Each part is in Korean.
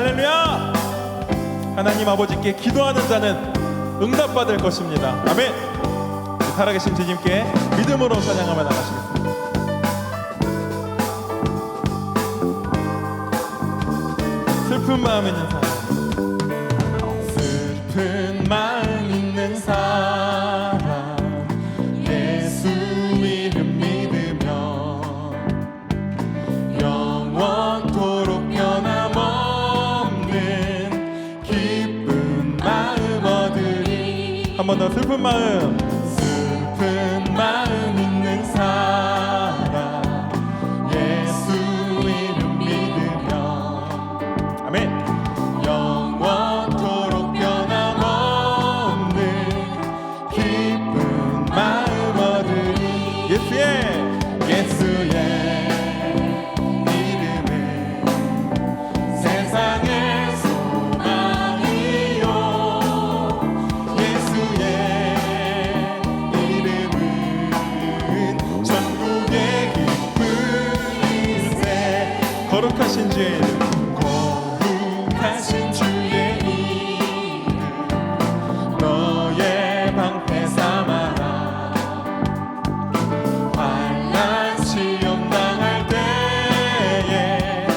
할렐루야! 하나님 아버지께 기도하는 자는 응답받을 것입니다. 아멘. 살아계신 주님께 믿음으로 찬양하며 나가시겠습니다. 슬픈 마음 있는 사람, 슬픈 마음 있는 사람, 예수 이름 믿으며 영원토록 변함없는 기쁜 마음 얻으리. 한 번 더 슬픈 마음, 슬픈 마음 있는 사람, 예수 이름 믿으며 아멘. 영원토록 변함없는 기쁜 마음 얻으리. 예수의 이름은 세상의 소망이요, 예수의 이름은 전국의 기쁜 일세. 거룩하신 주의 이름, 거룩하신 주의 이름 너의 방패 삼아라. 환난 시험 당할 때에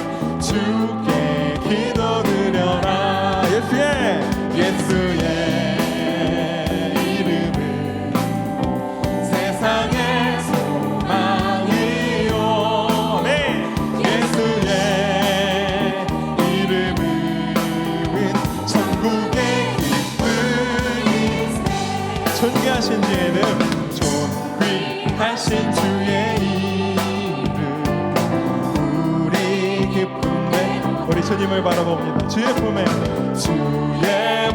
주께 기도드려라. 예수의 이름은 세상의 소망이요, 네. 예수의 이름은 천국의 기쁜 일세. 존귀하신 주의 이름, 존귀하신 주의 이름 우리 기쁨에, 우리 주님을 바라봅니다. 주의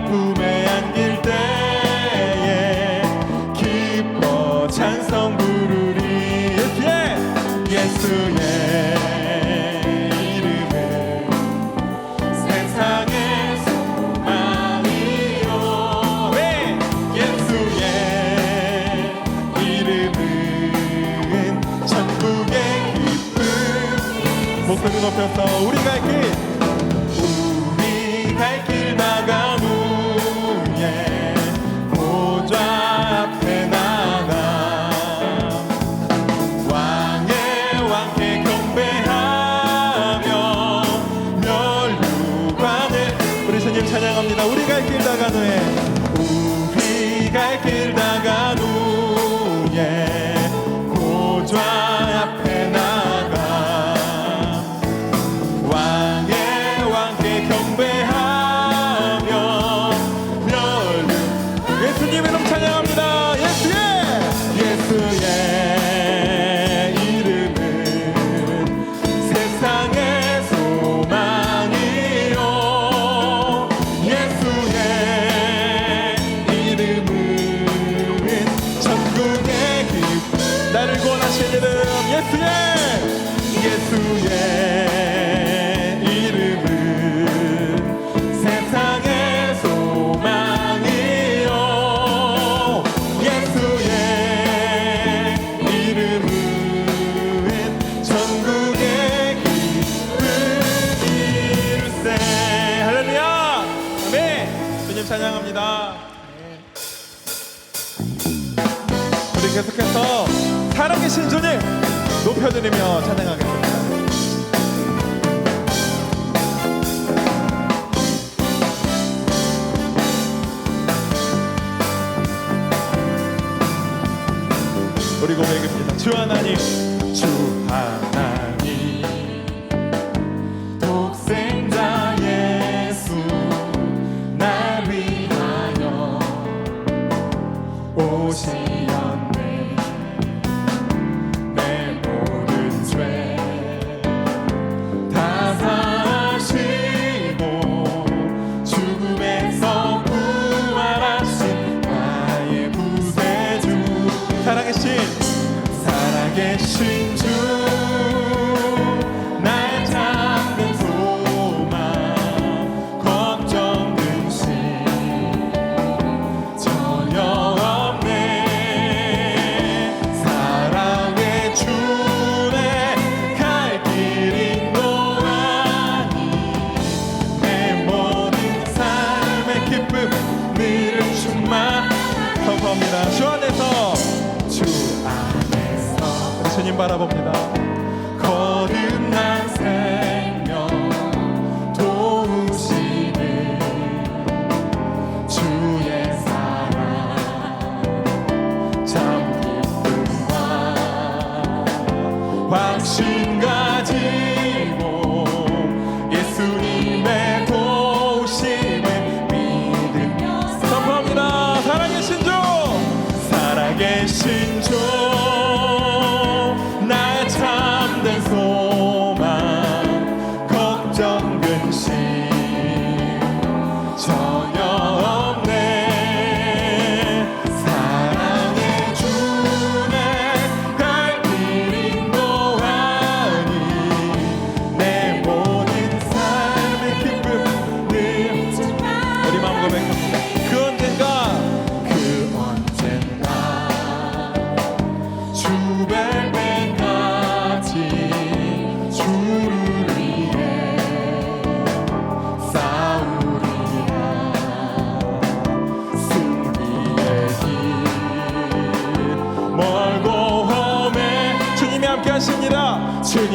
품에 안길 때에 기뻐 찬송 부르리. 예수의 이름은 세상의 소망이요, 예수의 이름은 천국의 기쁨. 목소리 높여서 우리 갈 길 나간 후에 보좌 앞에 나가 왕께 경배하며 멸류관을. 우리 주님 찬양합니다. 우리 갈 길 나간 후에 보좌 앞에 나가 왕께 경배하며 멸류. 예수님의 이름 찬양합니다. 예수의 이름은 세상의 소망이요, 예수의 이름은 천국의 기쁨. 나를 구원하신 이름, 예수의 이름은 세상의 소망이요, 예수의 이름은 천국의 기쁜 일세. 할렐루야. 아멘. 주님 찬양합니다. 우리 계속해서 살아계신 주님 높여드리며 찬양하겠습니다. 우리 고백입니다. 주 하나님, 독생자 예수 날 위하여 오시었네. 내 모든 죄 다 사시고 죽음에서 부활하신 나의 구세주. 살아계신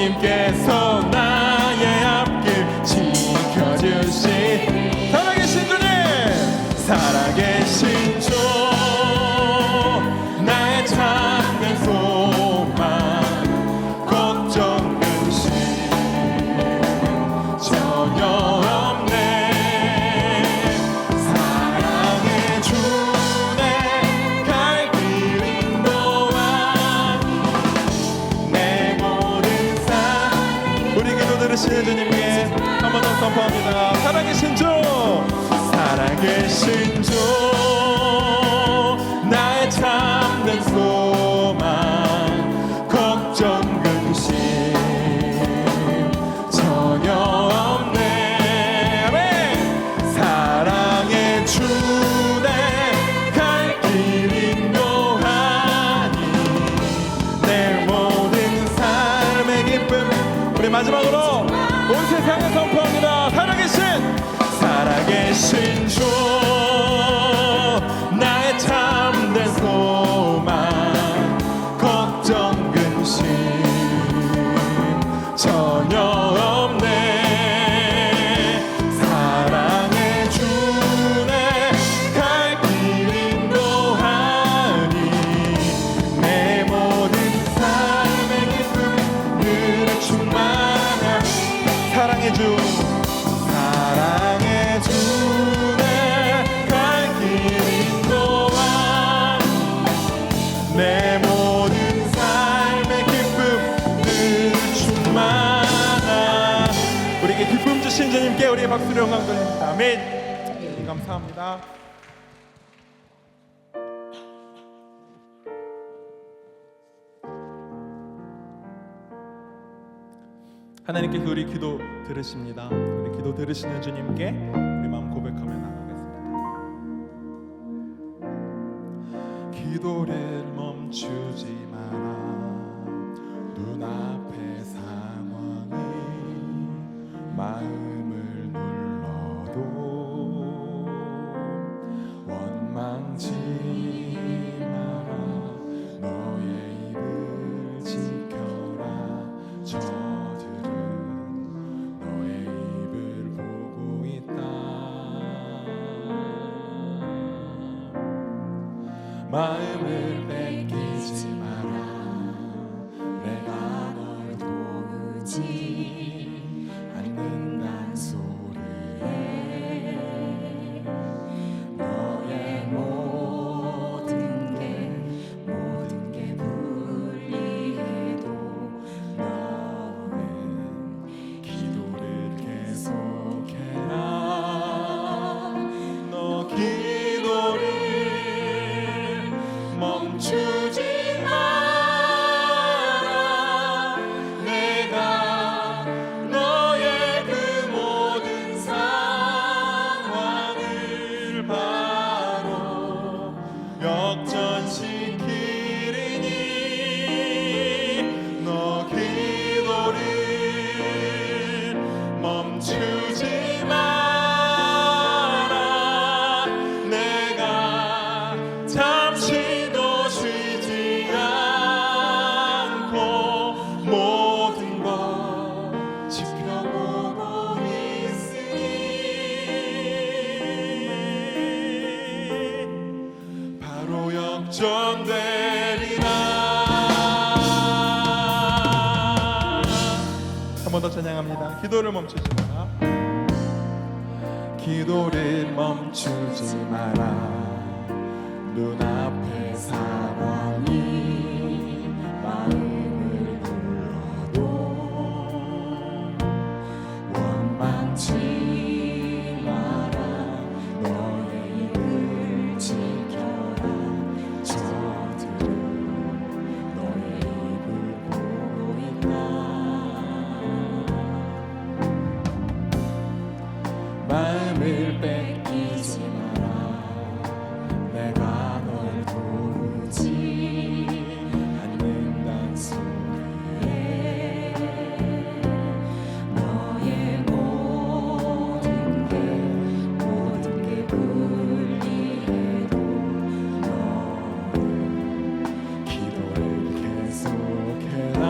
주님께서 나의 앞길 지켜주시 살아계신 주님 살아계신 주 나의 참된 소망 걱정 근심 전혀 없네 사랑의 주내 갈 길 인도하니 내 모든 삶 우리 기도 들으시는 주님께 한 번 더 선포합니다. 살아계신 주 살아계신 주 나의 참된 소망 걱정 근심 전혀 없네 아멘 사랑의 주내 갈 길 인도하니 내 모든 삶의 기쁨 우리 마지막으로 온 세상에 선포합니다. 살아계신 주 나의 참된 소망 걱정 근심 전혀 없네 사랑의 주내 갈 길 인도하니 내 모든 삶의 기쁨 늘 충만한 사랑의 주 사랑의 주내 갈 길 인도하니 내 모든 삶의 기쁨 늘 충만한 우리에게 기쁨 주신 주님께 우리의 박수를 영광 돌립니다. 아멘. 감사합니다. 하나님께서 우리 기도 들으십니다. 우리 기도 들으시는 주님께 우리 마음 고백하며 나가겠습니다. 기도를 멈추지 마라 눈앞의 상황이 마음을 눌러도 원망치 마라 너의 입을 지켜라 저들은 너의 입을 보고 있다 마음을 뺏기지 마라 내가 널 도우지 않는단 소리에 너의 모든 게 불리해도 너는 기도를 계속해라 너 기도를 멈추지 마라 내가 너의 그 모든 상황을 바로 역전시키리니 너 기도를 멈추지 마라 내가 잠시도 쉬지 않고 모든 것 지켜보고 있으니 바로 역전되리라 한 번 더 찬양합니다. 기도를 멈추지 마라 기도를 멈추지 마라 눈앞의 상황이 마음을 눌러도 원망치 마라 너의 입을 지켜라 저들은 너의 입을 보고 있다 마음을 뺏기지 마라 내가 널 도우지 않는단 소리에 너의 모든 게 불리해도 너는 기도를 계속해라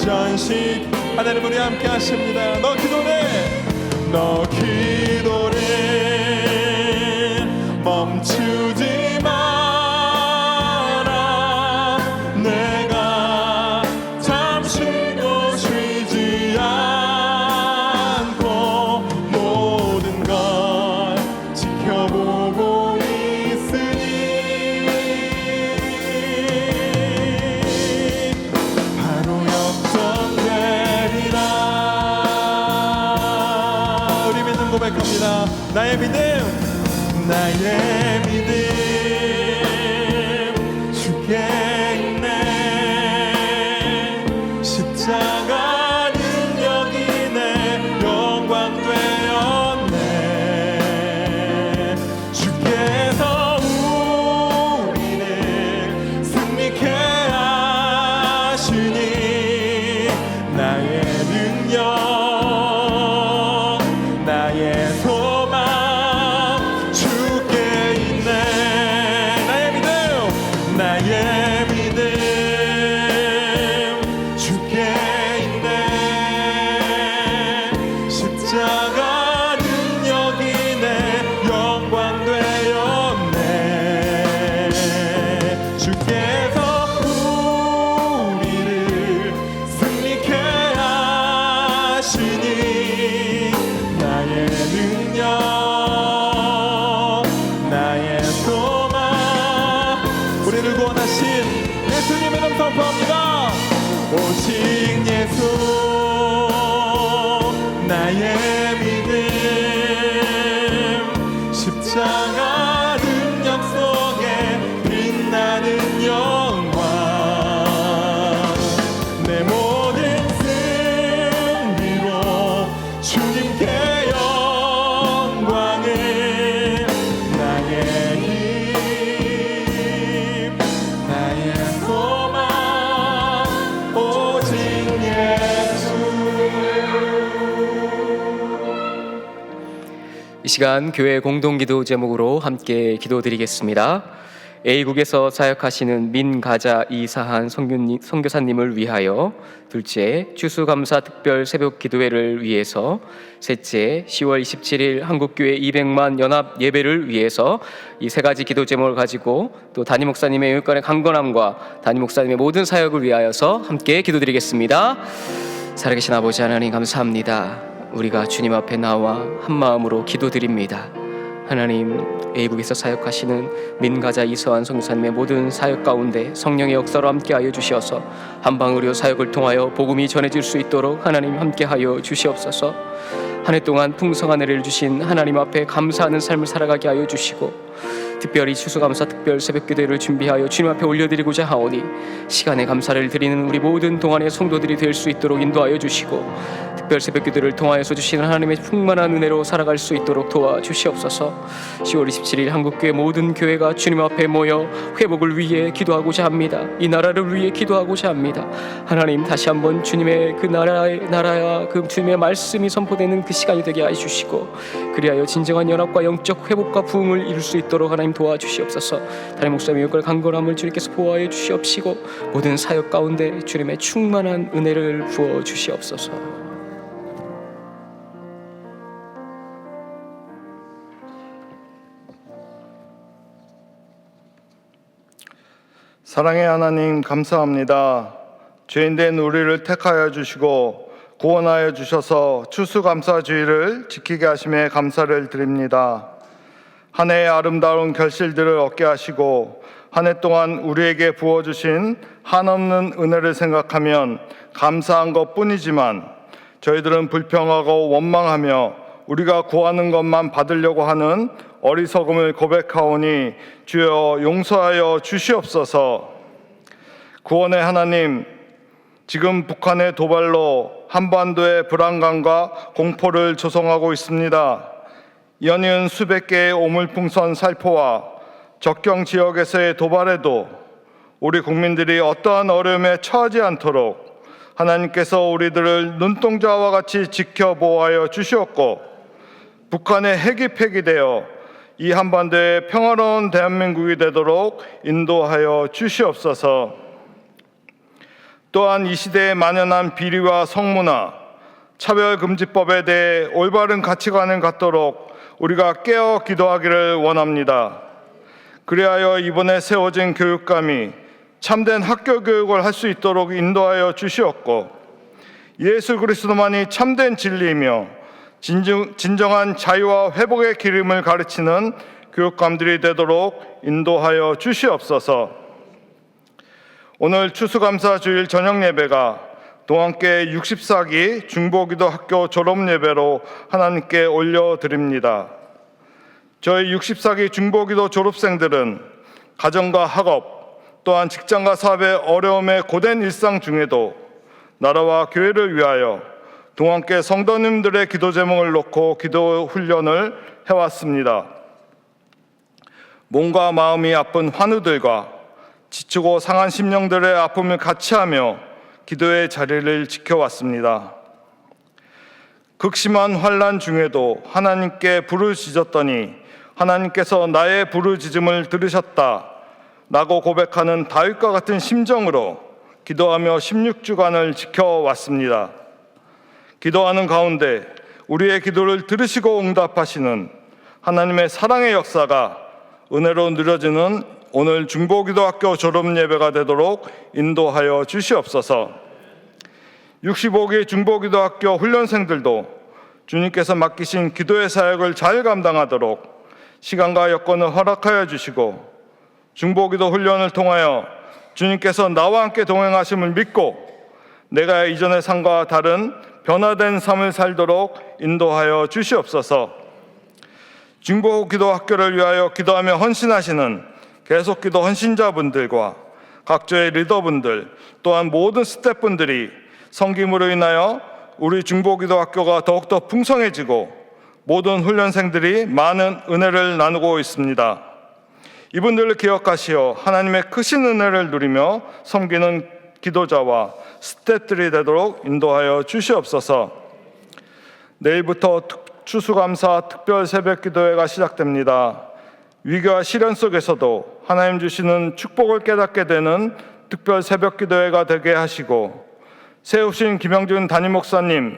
전식 하나님 우리 함께 하십니다. 너 기도래 너 기도래 멈추지 마라 내가 잠시도 쉬지 않고 모든 걸 지켜보고 있으니 바로 역전되리라. 우리 믿음 고백합니다. 나의 믿음 주께 있네 십자가 능력이네 영광 되었네 주께서 우리를 승리케 하시니 나의 능력 나의 소망 나의 믿음 주께 있네 십자가 능력이네 영광 되었네 주께서 우리를 승리케 하시니 나의 능력 나의 소망 우리를 구원하신 예수님의 이름 선포합니다. 오직 예수 나의 믿음 십자가 능력 속에 빛나는 영광 내 모든 승리로 주님께 영광을 나의 힘 나의 소망 오직 예수. 이 시간 교회 공동기도 제목으로 함께 기도드리겠습니다. A국에서 사역하시는 민가자 이사한 선교사님을 위하여, 둘째 추수감사 특별 새벽 기도회를 위해서, 셋째 10월 27일 한국교회 200만 연합 예배를 위해서 이 세 가지 기도 제목을 가지고 또 담임 목사님의 영육간의 강건함과 담임 목사님의 모든 사역을 위하여서 함께 기도드리겠습니다. 살아계신 아버지 하나님 감사합니다. 우리가 주님 앞에 나와 한 마음으로 기도드립니다. 하나님, A국에서 사역하시는 민가자 이서한 선교사님의 모든 사역 가운데 성령의 역사로 함께하여 주시어서 한방의료 사역을 통하여 복음이 전해질 수 있도록 하나님 함께하여 주시옵소서. 한 해 동안 풍성한 은혜를 주신 하나님 앞에 감사하는 삶을 살아가게 하여 주시고, 특별히 추수감사 특별 새벽기도회를 준비하여 주님 앞에 올려드리고자 하오니 시간에 감사를 드리는 우리 모든 동안의 성도들이 될 수 있도록 인도하여 주시고, 특별 새벽기도를 통하여서 주시는 하나님의 풍만한 은혜로 살아갈 수 있도록 도와주시옵소서. 10월 27일 한국교회 모든 교회가 주님 앞에 모여 회복을 위해 기도하고자 합니다. 이 나라를 위해 기도하고자 합니다. 하나님, 다시 한번 주님의 그 나라와 그 주님의 말씀이 선포되는 그 시간이 되게 해주시고, 그리하여 진정한 연합과 영적 회복과 부흥을 이룰 수 있도록 하나님 도와주시옵소서. 담임 목사님의 영광 강건함을 주님께서 보호하여 주시옵시고, 모든 사역 가운데 주님의 충만한 은혜를 부어 주시옵소서. 사랑의 하나님 감사합니다. 죄인된 우리를 택하여 주시고 구원하여 주셔서 추수감사주의를 지키게 하심에 감사를 드립니다. 한 해의 아름다운 결실들을 얻게 하시고 한 해 동안 우리에게 부어주신 한없는 은혜를 생각하면 감사한 것뿐이지만, 저희들은 불평하고 원망하며 우리가 구하는 것만 받으려고 하는 어리석음을 고백하오니 주여 용서하여 주시옵소서. 구원의 하나님, 지금 북한의 도발로 한반도의 불안감과 공포를 조성하고 있습니다. 연이은 수백 개의 오물풍선 살포와 적경 지역에서의 도발에도 우리 국민들이 어떠한 어려움에 처하지 않도록 하나님께서 우리들을 눈동자와 같이 지켜보호하여 주시었고, 북한의 핵이 폐기되어 이 한반도의 평화로운 대한민국이 되도록 인도하여 주시옵소서. 또한 이 시대에 만연한 비리와 성문화, 차별금지법에 대해 올바른 가치관을 갖도록 우리가 깨어 기도하기를 원합니다. 그리하여 이번에 세워진 교육감이 참된 학교 교육을 할 수 있도록 인도하여 주시었고, 예수 그리스도만이 참된 진리이며 진정한 자유와 회복의 기름을 가르치는 교육감들이 되도록 인도하여 주시옵소서. 오늘 추수감사 주일 저녁 예배가 동안께 64기 중보기도학교 졸업예배로 하나님께 올려드립니다. 저희 64기 중보기도 졸업생들은 가정과 학업, 또한 직장과 사업의 어려움의 고된 일상 중에도 나라와 교회를 위하여 동안께 성도님들의 기도 제목을 놓고 기도 훈련을 해왔습니다. 몸과 마음이 아픈 환우들과 지치고 상한 심령들의 아픔을 같이하며 기도의 자리를 지켜왔습니다. 극심한 환난 중에도 하나님께 부르짖었더니 하나님께서 나의 부르짖음을 들으셨다 라고 고백하는 다윗과 같은 심정으로 기도하며 16주간을 지켜왔습니다. 기도하는 가운데 우리의 기도를 들으시고 응답하시는 하나님의 사랑의 역사가 은혜로 누려지는 오늘 중보기도학교 졸업예배가 되도록 인도하여 주시옵소서. 65기 중보기도학교 훈련생들도 주님께서 맡기신 기도의 사역을 잘 감당하도록 시간과 여건을 허락하여 주시고, 중보기도 훈련을 통하여 주님께서 나와 함께 동행하심을 믿고 내가 이전의 삶과 다른 변화된 삶을 살도록 인도하여 주시옵소서. 중보기도학교를 위하여 기도하며 헌신하시는 계속기도 헌신자분들과 각조의 리더분들, 또한 모든 스태프분들이 섬김으로 인하여 우리 중보기도학교가 더욱더 풍성해지고 모든 훈련생들이 많은 은혜를 나누고 있습니다. 이분들을 기억하시어 하나님의 크신 은혜를 누리며 섬기는 기도자와 스태프들이 되도록 인도하여 주시옵소서. 내일부터 추수감사 특별 새벽기도회가 시작됩니다. 위기와 시련 속에서도 하나님 주시는 축복을 깨닫게 되는 특별 새벽기도회가 되게 하시고, 세우신 김영준 담임 목사님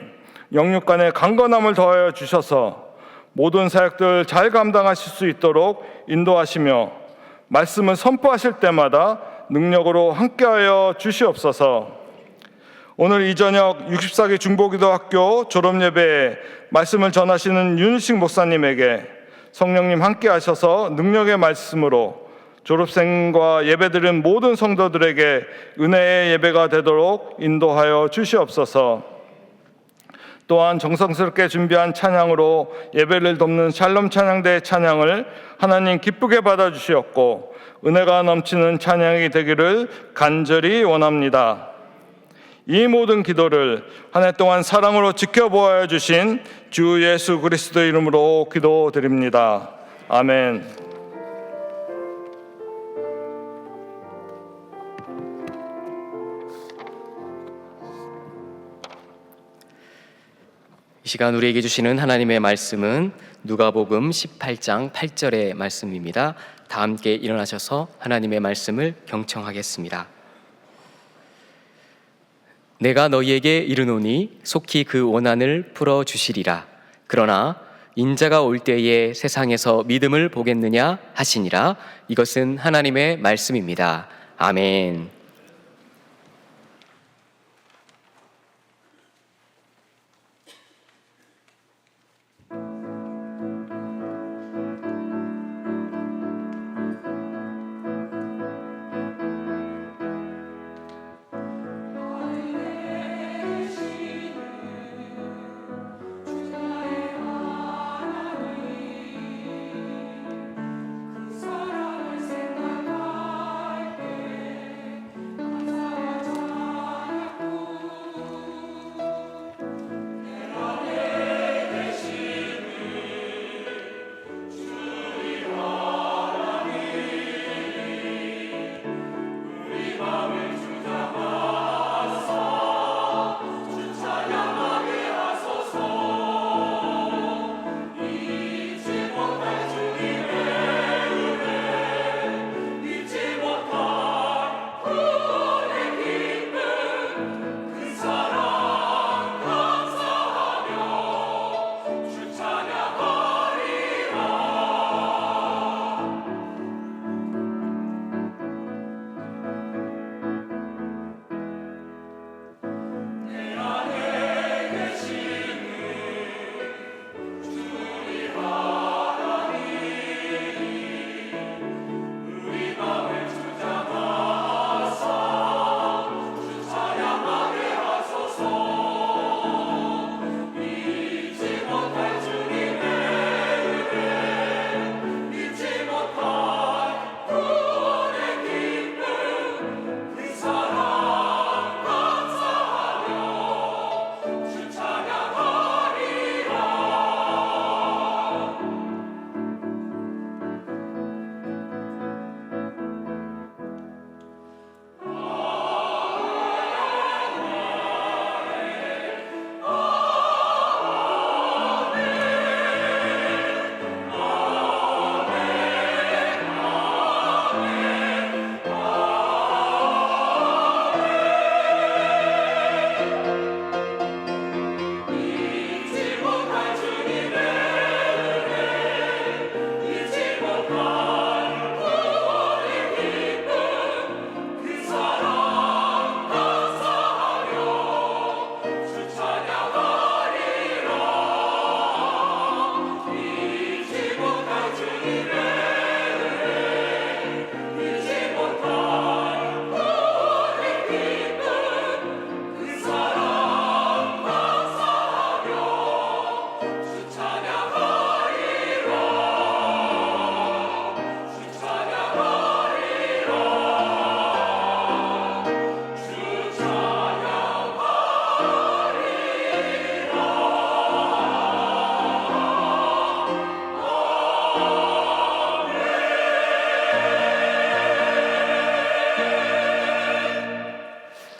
영육간의 강건함을 더하여 주셔서 모든 사역들 잘 감당하실 수 있도록 인도하시며 말씀을 선포하실 때마다 능력으로 함께하여 주시옵소서. 오늘 이 저녁 64기 중보기도학교 졸업예배에 말씀을 전하시는 윤식 목사님에게 성령님 함께 하셔서 능력의 말씀으로 졸업생과 예배드린 모든 성도들에게 은혜의 예배가 되도록 인도하여 주시옵소서. 또한 정성스럽게 준비한 찬양으로 예배를 돕는 샬롬 찬양대의 찬양을 하나님 기쁘게 받아주시었고 은혜가 넘치는 찬양이 되기를 간절히 원합니다. 이 모든 기도를 한 해 동안 사랑으로 지켜보아 주신 주 예수 그리스도 이름으로 기도드립니다. 아멘. 이 시간 우리에게 주시는 하나님의 말씀은 누가복음 18장 8절의 말씀입니다. 다 함께 일어나셔서 하나님의 말씀을 경청하겠습니다. 내가 너희에게 이르노니 속히 그 원한을 풀어주시리라. 그러나 인자가 올 때에 세상에서 믿음을 보겠느냐 하시니라. 이것은 하나님의 말씀입니다. 아멘.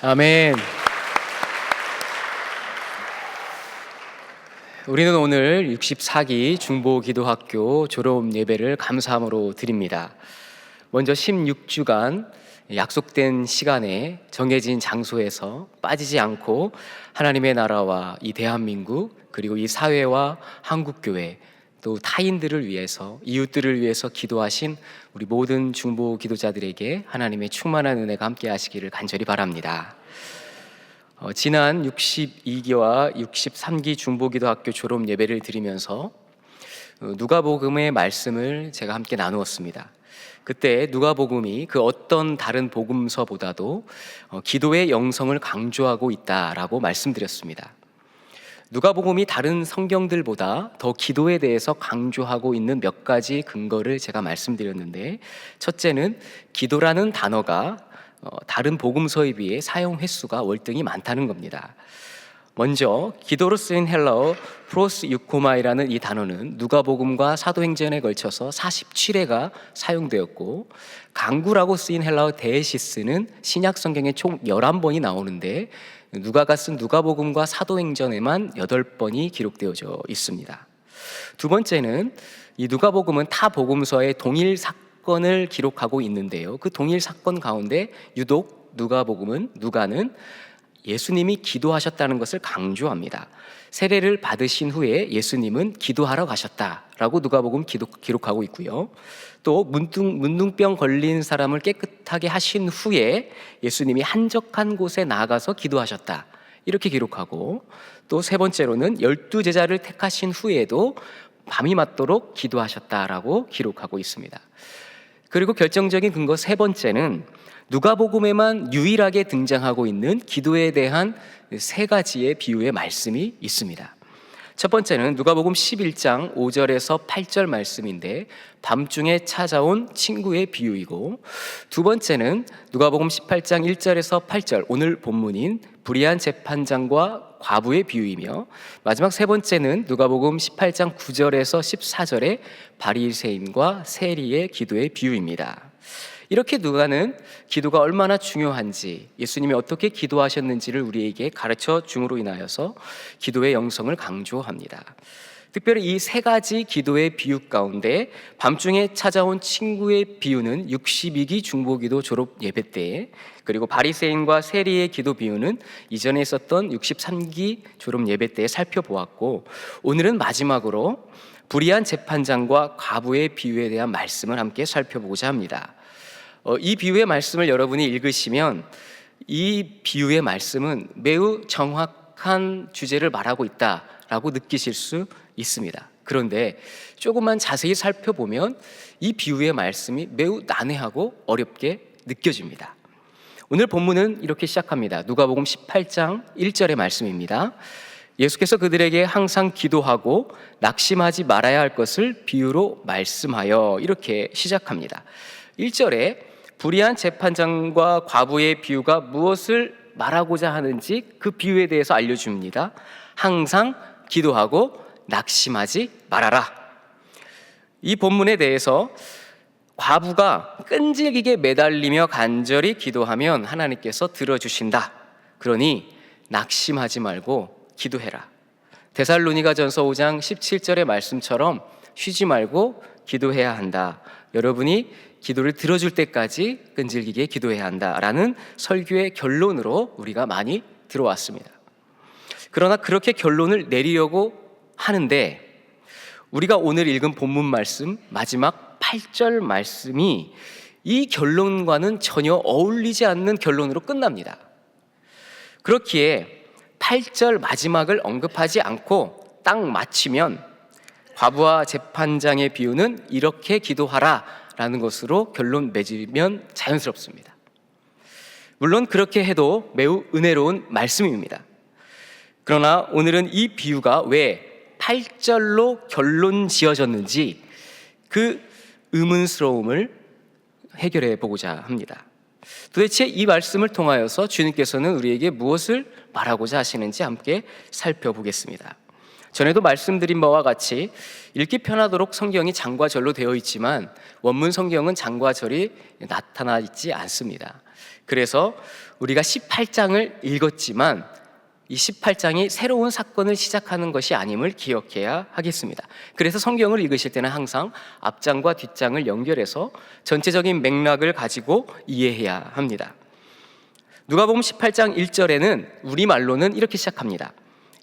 아멘. 우리는 오늘 64기 중보기도학교 졸업 예배를 감사함으로 드립니다. 먼저 16주간 약속된 시간에 정해진 장소에서 빠지지 않고 하나님의 나라와 이 대한민국 그리고 이 사회와 한국교회 또 타인들을 위해서 이웃들을 위해서 기도하신 우리 모든 중보 기도자들에게 하나님의 충만한 은혜가 함께 하시기를 간절히 바랍니다. 지난 62기와 63기 중보기도학교 졸업 예배를 드리면서 누가복음의 말씀을 제가 함께 나누었습니다. 그때 누가복음이 그 어떤 다른 복음서보다도 기도의 영성을 강조하고 있다라고 말씀드렸습니다. 누가복음이 다른 성경들보다 더 기도에 대해서 강조하고 있는 몇 가지 근거를 제가 말씀드렸는데, 첫째는 기도라는 단어가 다른 복음서에 비해 사용 횟수가 월등히 많다는 겁니다. 먼저 기도로 쓰인 헬라어 프로스 유코마이라는 이 단어는 누가복음과 사도행전에 걸쳐서 47회가 사용되었고, 강구라고 쓰인 헬라어 데에시스는 신약 성경에 총 11번이 나오는데 누가가 쓴 누가복음과 사도행전에만 8번이 기록되어져 있습니다. 두 번째는 이 누가복음은 타 복음서의 동일 사건을 기록하고 있는데요, 그 동일 사건 가운데 유독 누가는 예수님이 기도하셨다는 것을 강조합니다. 세례를 받으신 후에 예수님은 기도하러 가셨다라고 누가복음 기록하고 있고요. 또 문둥병 걸린 사람을 깨끗하게 하신 후에 예수님이 한적한 곳에 나가서 기도하셨다 이렇게 기록하고, 또 세 번째로는 12제자를 택하신 후에도 밤이 맞도록 기도하셨다라고 기록하고 있습니다. 그리고 결정적인 근거 세 번째는 누가복음에만 유일하게 등장하고 있는 기도에 대한 세 가지의 비유의 말씀이 있습니다. 첫 번째는 누가복음 11장 5절에서 8절 말씀인데 밤중에 찾아온 친구의 비유이고, 두 번째는 누가복음 18장 1절에서 8절 오늘 본문인 불의한 재판장과 과부의 비유이며, 마지막 세 번째는 누가복음 18장 9절에서 14절의 바리새인과 세리의 기도의 비유입니다. 이렇게 누가는 기도가 얼마나 중요한지, 예수님이 어떻게 기도하셨는지를 우리에게 가르쳐 줌으로 인하여서 기도의 영성을 강조합니다. 특별히 이 세 가지 기도의 비유 가운데 밤중에 찾아온 친구의 비유는 62기 중보기도 졸업 예배 때, 그리고 바리새인과 세리의 기도 비유는 이전에 있었던 63기 졸업 예배 때 살펴보았고, 오늘은 마지막으로 불의한 재판장과 과부의 비유에 대한 말씀을 함께 살펴보고자 합니다. 이 비유의 말씀을 여러분이 읽으시면 이 비유의 말씀은 매우 정확한 주제를 말하고 있다라고 느끼실 수 있습니다. 그런데 조금만 자세히 살펴보면 이 비유의 말씀이 매우 난해하고 어렵게 느껴집니다. 오늘 본문은 이렇게 시작합니다. 누가복음 18장 1절의 말씀입니다. 예수께서 그들에게 항상 기도하고 낙심하지 말아야 할 것을 비유로 말씀하여, 이렇게 시작합니다. 1절에 불의한 재판장과 과부의 비유가 무엇을 말하고자 하는지 그 비유에 대해서 알려줍니다. 항상 기도하고 낙심하지 말아라. 이 본문에 대해서 과부가 끈질기게 매달리며 간절히 기도하면 하나님께서 들어주신다. 그러니 낙심하지 말고 기도해라. 데살로니가전서 5장 17절의 말씀처럼 쉬지 말고 기도해야 한다. 여러분이 기도를 들어줄 때까지 끈질기게 기도해야 한다라는 설교의 결론으로 우리가 많이 들어왔습니다. 그러나 그렇게 결론을 내리려고 하는데 우리가 오늘 읽은 본문 말씀 마지막 8절 말씀이 이 결론과는 전혀 어울리지 않는 결론으로 끝납니다. 그렇기에 8절 마지막을 언급하지 않고 딱 마치면 과부와 재판장의 비유는 이렇게 기도하라 라는 것으로 결론 맺으면 자연스럽습니다. 물론 그렇게 해도 매우 은혜로운 말씀입니다. 그러나 오늘은 이 비유가 왜 8절로 결론 지어졌는지 그 의문스러움을 해결해 보고자 합니다. 도대체 이 말씀을 통하여서 주님께서는 우리에게 무엇을 말하고자 하시는지 함께 살펴보겠습니다. 전에도 말씀드린 바와 같이 읽기 편하도록 성경이 장과 절로 되어 있지만 원문 성경은 장과 절이 나타나 있지 않습니다. 그래서 우리가 18장을 읽었지만 이 18장이 새로운 사건을 시작하는 것이 아님을 기억해야 하겠습니다. 그래서 성경을 읽으실 때는 항상 앞장과 뒷장을 연결해서 전체적인 맥락을 가지고 이해해야 합니다. 누가복음 18장 1절에는 우리말로는 이렇게 시작합니다.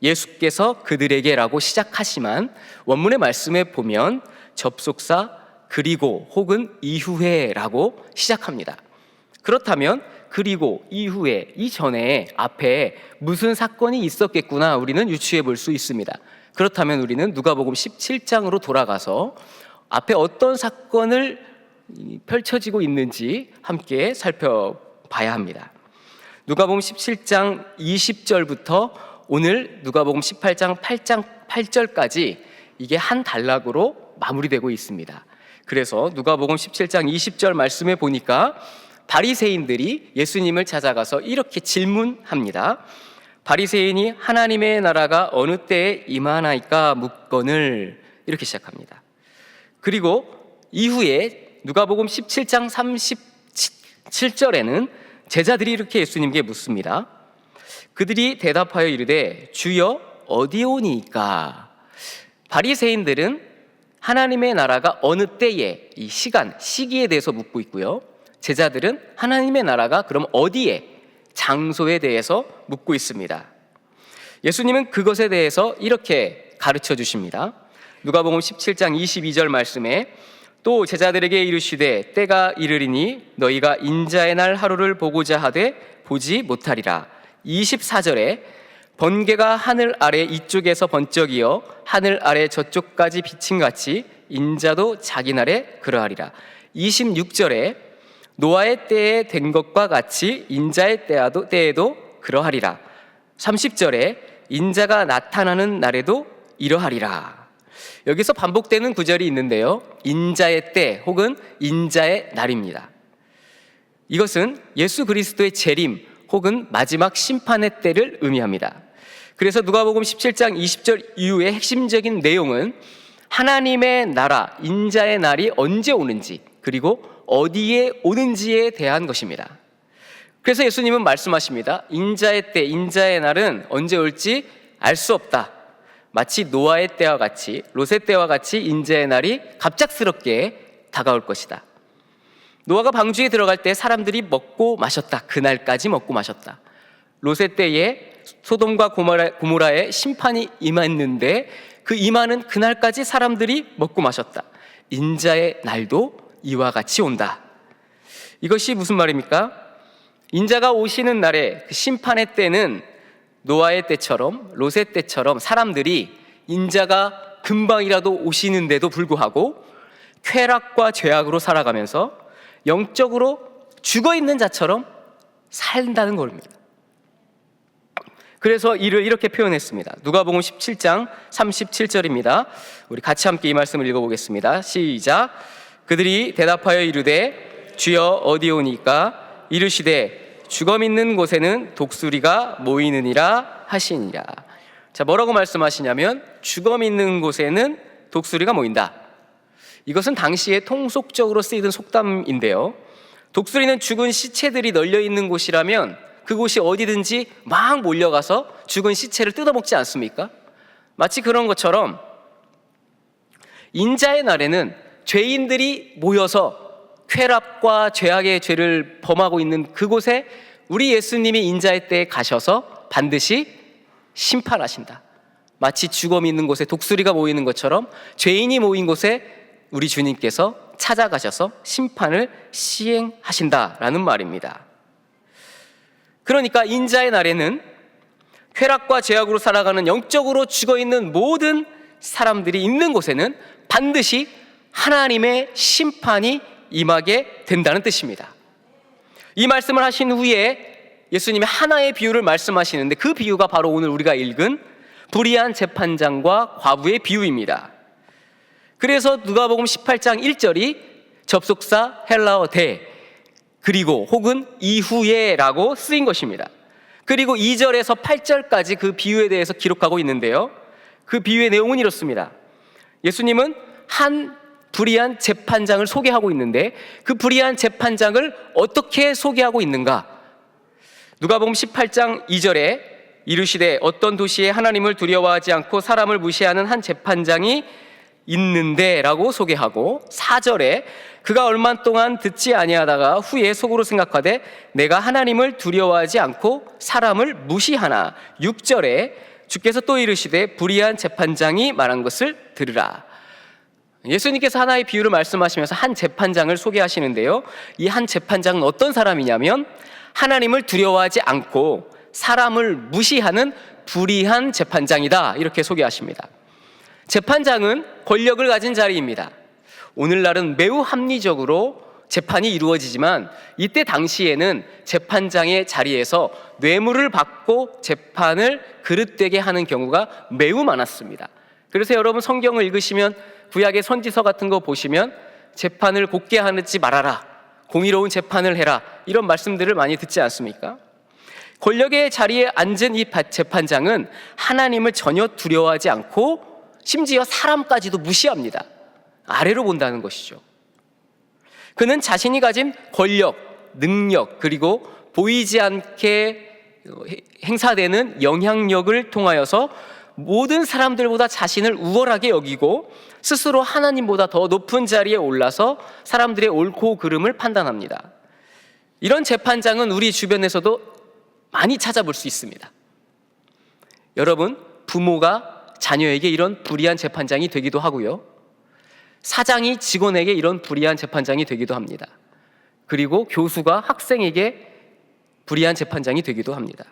예수께서 그들에게라고 시작하지만 원문의 말씀에 보면 접속사 그리고 혹은 이후에라고 시작합니다. 그렇다면 그리고 이후에 이전에 앞에 무슨 사건이 있었겠구나 우리는 유추해 볼 수 있습니다. 그렇다면 우리는 누가복음 17장으로 돌아가서 앞에 어떤 사건을 펼쳐지고 있는지 함께 살펴봐야 합니다. 누가복음 17장 20절부터 오늘 누가복음 18장 8절까지 이게 한 단락으로 마무리되고 있습니다. 그래서 누가복음 17장 20절 말씀에 보니까 바리새인들이 예수님을 찾아가서 이렇게 질문합니다. 바리새인이 하나님의 나라가 어느 때에 임하나이까 묻거늘, 이렇게 시작합니다. 그리고 이후에 누가복음 17장 37절에는 제자들이 이렇게 예수님께 묻습니다. 그들이 대답하여 이르되 주여 어디 오니까? 바리새인들은 하나님의 나라가 어느 때에, 이 시간, 시기에 대해서 묻고 있고요. 제자들은 하나님의 나라가 그럼 어디에, 장소에 대해서 묻고 있습니다. 예수님은 그것에 대해서 이렇게 가르쳐 주십니다. 누가복음 17장 22절 말씀에 또 제자들에게 이르시되 때가 이르리니 너희가 인자의 날 하루를 보고자 하되 보지 못하리라. 24절에 번개가 하늘 아래 이쪽에서 번쩍이어 하늘 아래 저쪽까지 비친 같이 인자도 자기 날에 그러하리라. 26절에 노아의 때에 된 것과 같이 인자의 때에도 그러하리라. 30절에 인자가 나타나는 날에도 이러하리라. 여기서 반복되는 구절이 있는데요, 인자의 때 혹은 인자의 날입니다. 이것은 예수 그리스도의 재림 혹은 마지막 심판의 때를 의미합니다. 그래서 누가복음 17장 20절 이후의 핵심적인 내용은 하나님의 나라, 인자의 날이 언제 오는지 그리고 어디에 오는지에 대한 것입니다. 그래서 예수님은 말씀하십니다. 인자의 때, 인자의 날은 언제 올지 알 수 없다. 마치 노아의 때와 같이, 롯의 때와 같이 인자의 날이 갑작스럽게 다가올 것이다. 노아가 방주에 들어갈 때 사람들이 먹고 마셨다. 그날까지 먹고 마셨다. 롯의 때에 소돔과 고모라의 심판이 임했는데 그 임하는 그날까지 사람들이 먹고 마셨다. 인자의 날도 이와 같이 온다. 이것이 무슨 말입니까? 인자가 오시는 날에 그 심판의 때는 노아의 때처럼 롯의 때처럼 사람들이 인자가 금방이라도 오시는데도 불구하고 쾌락과 죄악으로 살아가면서 영적으로 죽어있는 자처럼 산다는 겁니다. 그래서 이를 이렇게 표현했습니다. 누가복음 17장 37절입니다. 우리 같이 함께 이 말씀을 읽어보겠습니다. 시작. 그들이 대답하여 이르되 주여 어디 오니까? 이르시되 죽어 있는 곳에는 독수리가 모이느니라 하시니라. 자, 뭐라고 말씀하시냐면 죽어 있는 곳에는 독수리가 모인다. 이것은 당시에 통속적으로 쓰이던 속담인데요, 독수리는 죽은 시체들이 널려 있는 곳이라면 그곳이 어디든지 막 몰려가서 죽은 시체를 뜯어먹지 않습니까? 마치 그런 것처럼 인자의 날에는 죄인들이 모여서 쾌락과 죄악의 죄를 범하고 있는 그곳에 우리 예수님이 인자의 때에 가셔서 반드시 심판하신다. 마치 죽어 있는 곳에 독수리가 모이는 것처럼 죄인이 모인 곳에 우리 주님께서 찾아가셔서 심판을 시행하신다라는 말입니다. 그러니까 인자의 날에는 쾌락과 죄악으로 살아가는 영적으로 죽어있는 모든 사람들이 있는 곳에는 반드시 하나님의 심판이 임하게 된다는 뜻입니다. 이 말씀을 하신 후에 예수님이 하나의 비유를 말씀하시는데 그 비유가 바로 오늘 우리가 읽은 불의한 재판장과 과부의 비유입니다. 그래서 누가복음 18장 1절이 접속사 헬라어 대 그리고 혹은 이후에라고 쓰인 것입니다. 그리고 2절에서 8절까지 그 비유에 대해서 기록하고 있는데요, 그 비유의 내용은 이렇습니다. 예수님은 한 불의한 재판장을 소개하고 있는데 그 불의한 재판장을 어떻게 소개하고 있는가? 누가복음 18장 2절에 이르시되 어떤 도시에 하나님을 두려워하지 않고 사람을 무시하는 한 재판장이 있는데 라고 소개하고, 4절에 그가 얼마 동안 듣지 아니하다가 후에 속으로 생각하되 내가 하나님을 두려워하지 않고 사람을 무시하나, 6절에 주께서 또 이르시되 불의한 재판장이 말한 것을 들으라. 예수님께서 하나의 비유를 말씀하시면서 한 재판장을 소개하시는데요, 이 한 재판장은 어떤 사람이냐면 하나님을 두려워하지 않고 사람을 무시하는 불의한 재판장이다, 이렇게 소개하십니다. 재판장은 권력을 가진 자리입니다. 오늘날은 매우 합리적으로 재판이 이루어지지만 이때 당시에는 재판장의 자리에서 뇌물을 받고 재판을 그릇되게 하는 경우가 매우 많았습니다. 그래서 여러분 성경을 읽으시면 구약의 선지서 같은 거 보시면 재판을 곱게 하지 말아라, 공의로운 재판을 해라, 이런 말씀들을 많이 듣지 않습니까? 권력의 자리에 앉은 이 재판장은 하나님을 전혀 두려워하지 않고 심지어 사람까지도 무시합니다. 아래로 본다는 것이죠. 그는 자신이 가진 권력, 능력, 그리고 보이지 않게 행사되는 영향력을 통하여서 모든 사람들보다 자신을 우월하게 여기고 스스로 하나님보다 더 높은 자리에 올라서 사람들의 옳고 그름을 판단합니다. 이런 재판장은 우리 주변에서도 많이 찾아볼 수 있습니다. 여러분, 부모가 자녀에게 이런 불의한 재판장이 되기도 하고요, 사장이 직원에게 이런 불의한 재판장이 되기도 합니다. 그리고 교수가 학생에게 불의한 재판장이 되기도 합니다.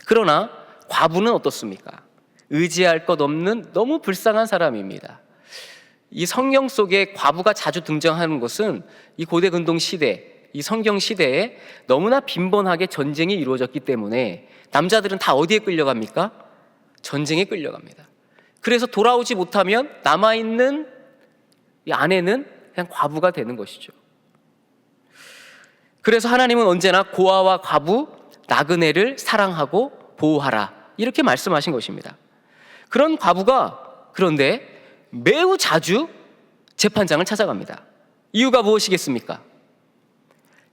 그러나 과부는 어떻습니까? 의지할 것 없는 너무 불쌍한 사람입니다. 이 성경 속에 과부가 자주 등장하는 것은 이 고대 근동 시대, 이 성경 시대에 너무나 빈번하게 전쟁이 이루어졌기 때문에 남자들은 다 어디에 끌려갑니까? 전쟁에 끌려갑니다. 그래서 돌아오지 못하면 남아있는 이 아내는 그냥 과부가 되는 것이죠. 그래서 하나님은 언제나 고아와 과부, 나그네를 사랑하고 보호하라, 이렇게 말씀하신 것입니다. 그런 과부가 그런데 매우 자주 재판장을 찾아갑니다. 이유가 무엇이겠습니까?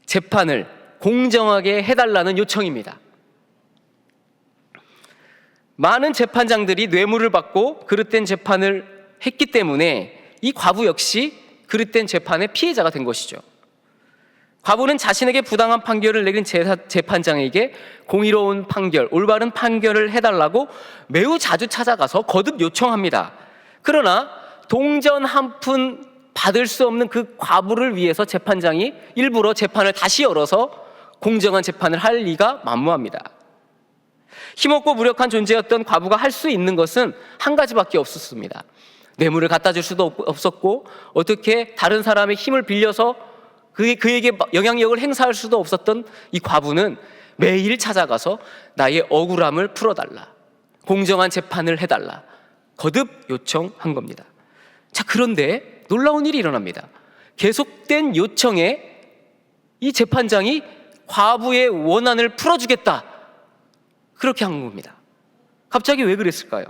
재판을 공정하게 해달라는 요청입니다. 많은 재판장들이 뇌물을 받고 그릇된 재판을 했기 때문에 이 과부 역시 그릇된 재판의 피해자가 된 것이죠. 과부는 자신에게 부당한 판결을 내린 재판장에게 공의로운 판결, 올바른 판결을 해달라고 매우 자주 찾아가서 거듭 요청합니다. 그러나 동전 한 푼 받을 수 없는 그 과부를 위해서 재판장이 일부러 재판을 다시 열어서 공정한 재판을 할 리가 만무합니다. 힘없고 무력한 존재였던 과부가 할 수 있는 것은 한 가지밖에 없었습니다. 뇌물을 갖다 줄 수도 없었고, 어떻게 다른 사람의 힘을 빌려서 그에게 영향력을 행사할 수도 없었던 이 과부는 매일 찾아가서 나의 억울함을 풀어달라, 공정한 재판을 해달라, 거듭 요청한 겁니다. 자, 그런데 놀라운 일이 일어납니다. 계속된 요청에 이 재판장이 과부의 원한을 풀어주겠다, 그렇게 한 겁니다. 갑자기 왜 그랬을까요?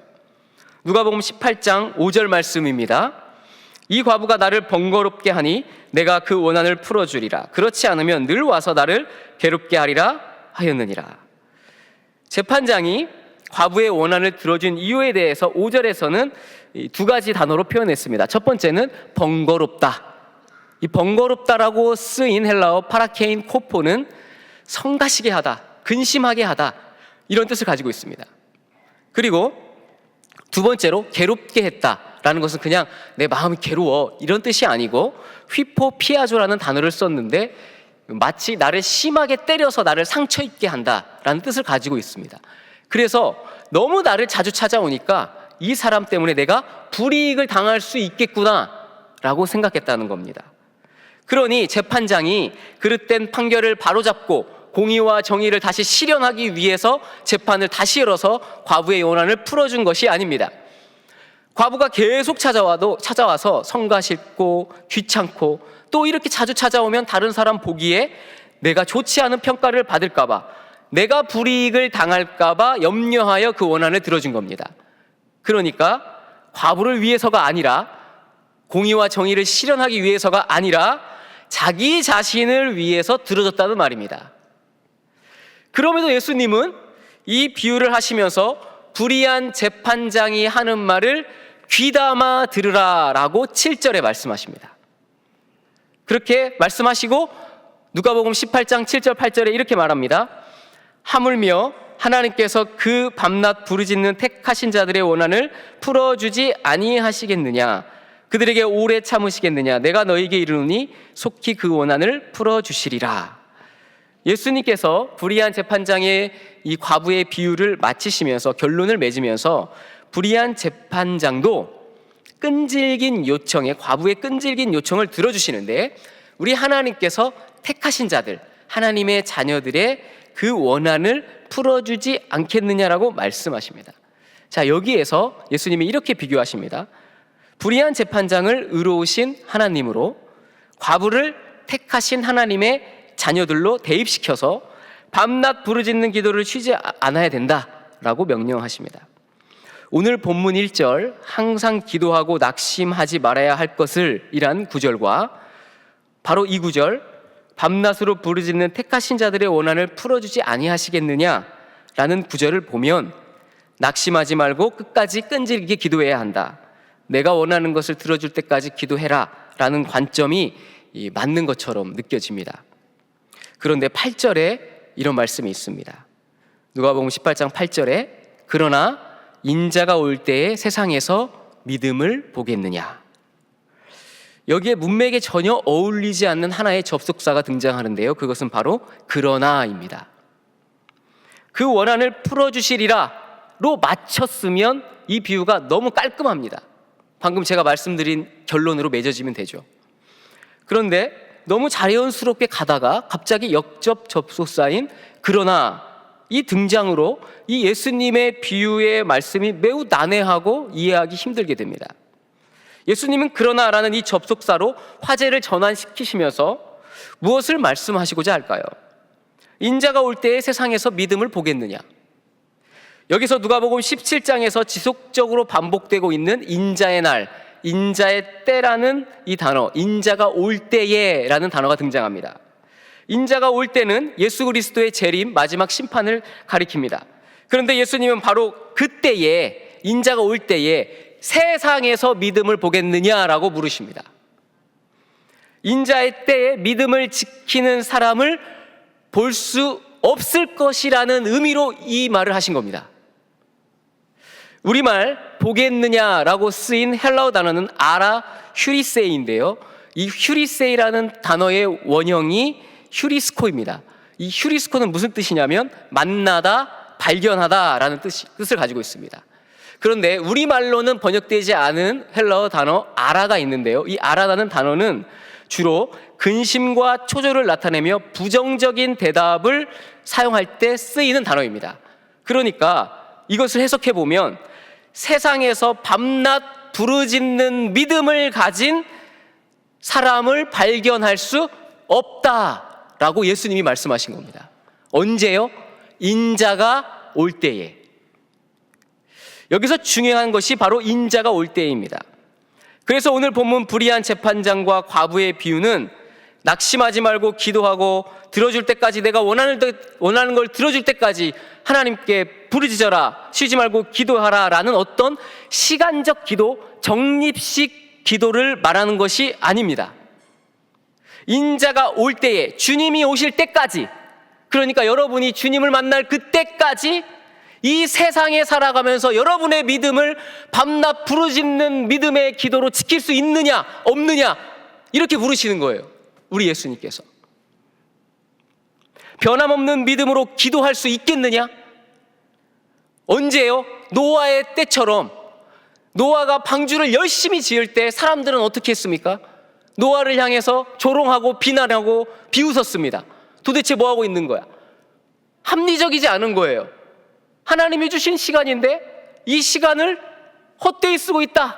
누가복음 18장 5절 말씀입니다. 이 과부가 나를 번거롭게 하니 내가 그 원한을 풀어주리라. 그렇지 않으면 늘 와서 나를 괴롭게 하리라 하였느니라. 재판장이 과부의 원한을 들어준 이유에 대해서 5절에서는 두 가지 단어로 표현했습니다. 첫 번째는 번거롭다. 이 번거롭다라고 쓰인 헬라어 파라케인 코포는 성가시게 하다, 근심하게 하다, 이런 뜻을 가지고 있습니다. 그리고 두 번째로 괴롭게 했다라는 것은 그냥 내 마음이 괴로워, 이런 뜻이 아니고 휘포피아조라는 단어를 썼는데 마치 나를 심하게 때려서 나를 상처 입게 한다라는 뜻을 가지고 있습니다. 그래서 너무 나를 자주 찾아오니까 이 사람 때문에 내가 불이익을 당할 수 있겠구나라고 생각했다는 겁니다. 그러니 재판장이 그릇된 판결을 바로잡고 공의와 정의를 다시 실현하기 위해서 재판을 다시 열어서 과부의 원한을 풀어준 것이 아닙니다. 과부가 계속 찾아와서 성가 싫고 귀찮고 또 이렇게 자주 찾아오면 다른 사람 보기에 내가 좋지 않은 평가를 받을까 봐, 내가 불이익을 당할까 봐 염려하여 그 원한을 들어준 겁니다. 그러니까 과부를 위해서가 아니라, 공의와 정의를 실현하기 위해서가 아니라 자기 자신을 위해서 들어줬다는 말입니다. 그럼에도 예수님은 이 비유를 하시면서 불의한 재판장이 하는 말을 귀담아 들으라 라고 7절에 말씀하십니다. 그렇게 말씀하시고 누가복음 18장 7절 8절에 이렇게 말합니다. 하물며 하나님께서 그 밤낮 부르짖는 택하신 자들의 원한을 풀어주지 아니하시겠느냐, 그들에게 오래 참으시겠느냐, 내가 너희에게 이르노니 속히 그 원한을 풀어주시리라. 예수님께서 불의한 재판장의 이 과부의 비유를 마치시면서 결론을 맺으면서 불의한 재판장도 끈질긴 요청에, 과부의 끈질긴 요청을 들어주시는데, 우리 하나님께서 택하신 자들, 하나님의 자녀들의 그 원한을 풀어주지 않겠느냐라고 말씀하십니다. 자, 여기에서 예수님이 이렇게 비교하십니다. 불의한 재판장을 의로우신 하나님으로 과부를 택하신 하나님의 자녀들로 대입시켜서 밤낮 부르짖는 기도를 쉬지 않아야 된다라고 명령하십니다. 오늘 본문 1절 항상 기도하고 낙심하지 말아야 할 것을 이란 구절과 바로 이 구절 밤낮으로 부르짖는 택하신 자들의 원한을 풀어주지 아니하시겠느냐라는 구절을 보면 낙심하지 말고 끝까지 끈질기게 기도해야 한다, 내가 원하는 것을 들어줄 때까지 기도해라 라는 관점이 맞는 것처럼 느껴집니다. 그런데 8절에 이런 말씀이 있습니다. 누가복음 18장 8절에 그러나 인자가 올 때에 세상에서 믿음을 보겠느냐. 여기에 문맥에 전혀 어울리지 않는 하나의 접속사가 등장하는데요, 그것은 바로 그러나입니다. 그 원한을 풀어주시리라로 맞췄으면 이 비유가 너무 깔끔합니다. 방금 제가 말씀드린 결론으로 맺어지면 되죠. 그런데 너무 자연스럽게 가다가 갑자기 역접 접속사인 그러나 이 등장으로 이 예수님의 비유의 말씀이 매우 난해하고 이해하기 힘들게 됩니다. 예수님은 그러나라는 이 접속사로 화제를 전환시키시면서 무엇을 말씀하시고자 할까요? 인자가 올 때에 세상에서 믿음을 보겠느냐. 여기서 누가복음 17장에서 지속적으로 반복되고 있는 인자의 날, 인자의 때라는 이 단어, 인자가 올 때에 라는 단어가 등장합니다. 인자가 올 때는 예수 그리스도의 재림, 마지막 심판을 가리킵니다. 그런데 예수님은 바로 그때에, 인자가 올 때에 세상에서 믿음을 보겠느냐라고 물으십니다. 인자의 때에 믿음을 지키는 사람을 볼 수 없을 것이라는 의미로 이 말을 하신 겁니다. 우리말 보겠느냐라고 쓰인 헬라어 단어는 아라 휴리세이인데요, 이 휴리세이라는 단어의 원형이 휴리스코입니다. 이 휴리스코는 무슨 뜻이냐면 만나다, 발견하다라는 뜻을 가지고 있습니다. 그런데 우리말로는 번역되지 않은 헬라어 단어 아라가 있는데요, 이 아라라는 단어는 주로 근심과 초조를 나타내며 부정적인 대답을 사용할 때 쓰이는 단어입니다. 그러니까 이것을 해석해 보면 세상에서 밤낮 부르짖는 믿음을 가진 사람을 발견할 수 없다라고 예수님이 말씀하신 겁니다. 언제요? 인자가 올 때에. 여기서 중요한 것이 바로 인자가 올 때입니다. 그래서 오늘 본문 불의한 재판장과 과부의 비유는 낙심하지 말고 기도하고 들어줄 때까지, 내가 원하는 걸 들어줄 때까지 하나님께 부르짖어라, 쉬지 말고 기도하라 라는 어떤 시간적 기도, 적립식 기도를 말하는 것이 아닙니다. 인자가 올 때에, 주님이 오실 때까지, 그러니까 여러분이 주님을 만날 그때까지 이 세상에 살아가면서 여러분의 믿음을 밤낮 부르짖는 믿음의 기도로 지킬 수 있느냐 없느냐, 이렇게 물으시는 거예요, 우리 예수님께서. 변함없는 믿음으로 기도할 수 있겠느냐? 언제요? 노아의 때처럼. 노아가 방주를 열심히 지을 때 사람들은 어떻게 했습니까? 노아를 향해서 조롱하고 비난하고 비웃었습니다. 도대체 뭐 하고 있는 거야? 합리적이지 않은 거예요. 하나님이 주신 시간인데 이 시간을 헛되이 쓰고 있다.